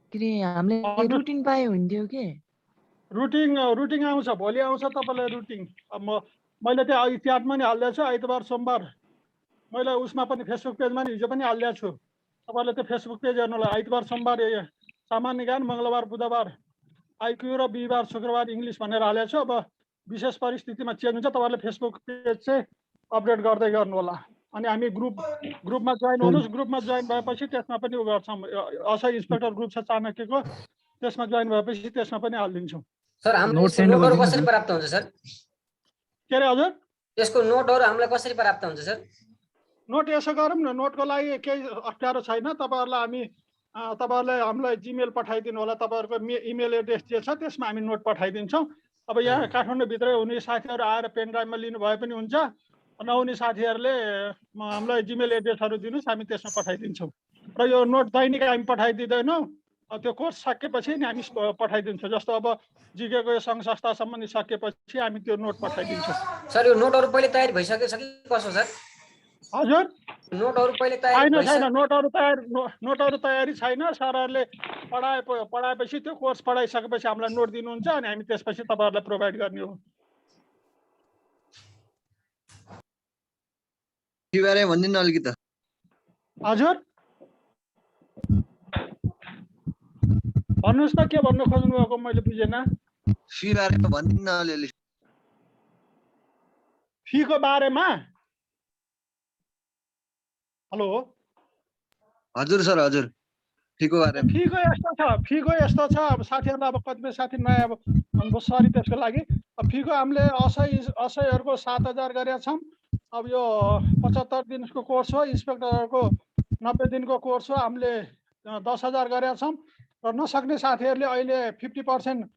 [SPEAKER 13] हामीले रुटिन पाए हुन्थ्यो के?
[SPEAKER 12] रुटिन आउँछ, भोलि आउँछ तपाईँलाई रुटिन। अब मैले त्यहाँ इतिहासमा नि हालिदिएको छु, आइतबार सोमबार मैले उसमा पनि फेसबुक पेजमा नि हिजो पनि हालिदिएको छु। तपाईँले त्यो फेसबुक पेज हेर्नु होला। आइतबार सोमबार सामान्य ज्ञान, मङ्गलबार बुधबार आइक्यू र बिहिबार शुक्रबार इङ्ग्लिस भनेर हालेको छु। अब विशेष परिस्थितिमा चेन्ज हुन्छ, तपाईँहरूले फेसबुक पेज चाहिँ अपडेट गर्दै गर्नु होला। अनि हामी ग्रुपमा जोइन हुनुहोस्। ग्रुपमा जोइन भएपछि त्यसमा पनि उ गर्छौँ। असै इन्सपेक्टर ग्रुप छ चाणक्यको, त्यसमा जोइन भएपछि त्यसमा पनि हालिदिन्छौँ।
[SPEAKER 11] सर हाम्रो नोटहरू कसरी प्राप्त हुन्छ सर?
[SPEAKER 12] के अरे हजुर?
[SPEAKER 11] यसको नोटहरू हामीलाई कसरी प्राप्त हुन्छ सर?
[SPEAKER 12] नोट यसो गरौँ न, नोटको लागि केही अप्ठ्यारो छैन। तपाईँहरूले हामीलाई जिमेल पठाइदिनु होला। तपाईँहरूको इमेल एड्रेस जे छ त्यसमा हामी नोट पठाइदिन्छौँ। अब यहाँ काठमाडौँभित्रै हुने साथीहरू आएर पेन ड्राइभमा लिनुभए पनि हुन्छ, नहुने साथीहरूले हामीलाई जिमेल एड्रेसहरू दिनुहोस्, हामी त्यसमा पठाइदिन्छौँ। र यो नोट दैनिक हामी पठाइदिँदैनौँ, त्यो कोर्स सकेपछि नि हामी पठाइदिन्छौँ। जस्तो अब जिकेको यो सङ्घ संस्था सम्बन्धी सकेपछि हामी त्यो नोट पठाइदिन्छौँ।
[SPEAKER 11] सर यो नोटहरू पहिले तयारी भइसकेको छ कि कसो सर?
[SPEAKER 12] हजुर
[SPEAKER 11] नोटहरू पहिले तयारी
[SPEAKER 12] छैन, नोटहरू तयारी छैन। सरहरूले पढाएपछि त्यो कोर्स पढाइसकेपछि हामीलाई नोट दिनुहुन्छ, अनि हामी त्यसपछि तपाईँहरूलाई प्रोभाइड गर्ने हो।
[SPEAKER 2] फी बारे भनिदिनु अलिकति।
[SPEAKER 12] हजुर भन्नुहोस् न, के भन्नु खोज्नु भएको मैले बुझेन।
[SPEAKER 2] फी बारेमा भनिदिनु न अलिअलि।
[SPEAKER 12] फीको बारेमा? हेलो
[SPEAKER 2] हजुर सर, हजुर फीको बारेमा।
[SPEAKER 12] फीको यस्तो छ। अब साथीहरूलाई अब कतिपय साथी नयाँ अब सरी त्यसको लागि। अब फीको हामीले असैहरूको 7,000 गरेका छौँ। अब यो 75 दिनको कोर्स हो। इन्सपेक्टरहरूको 90 दिनको कोर्स हो। हामीले 10,000 गरेका छौँ। र नसक्ने साथीहरूले अहिले 50%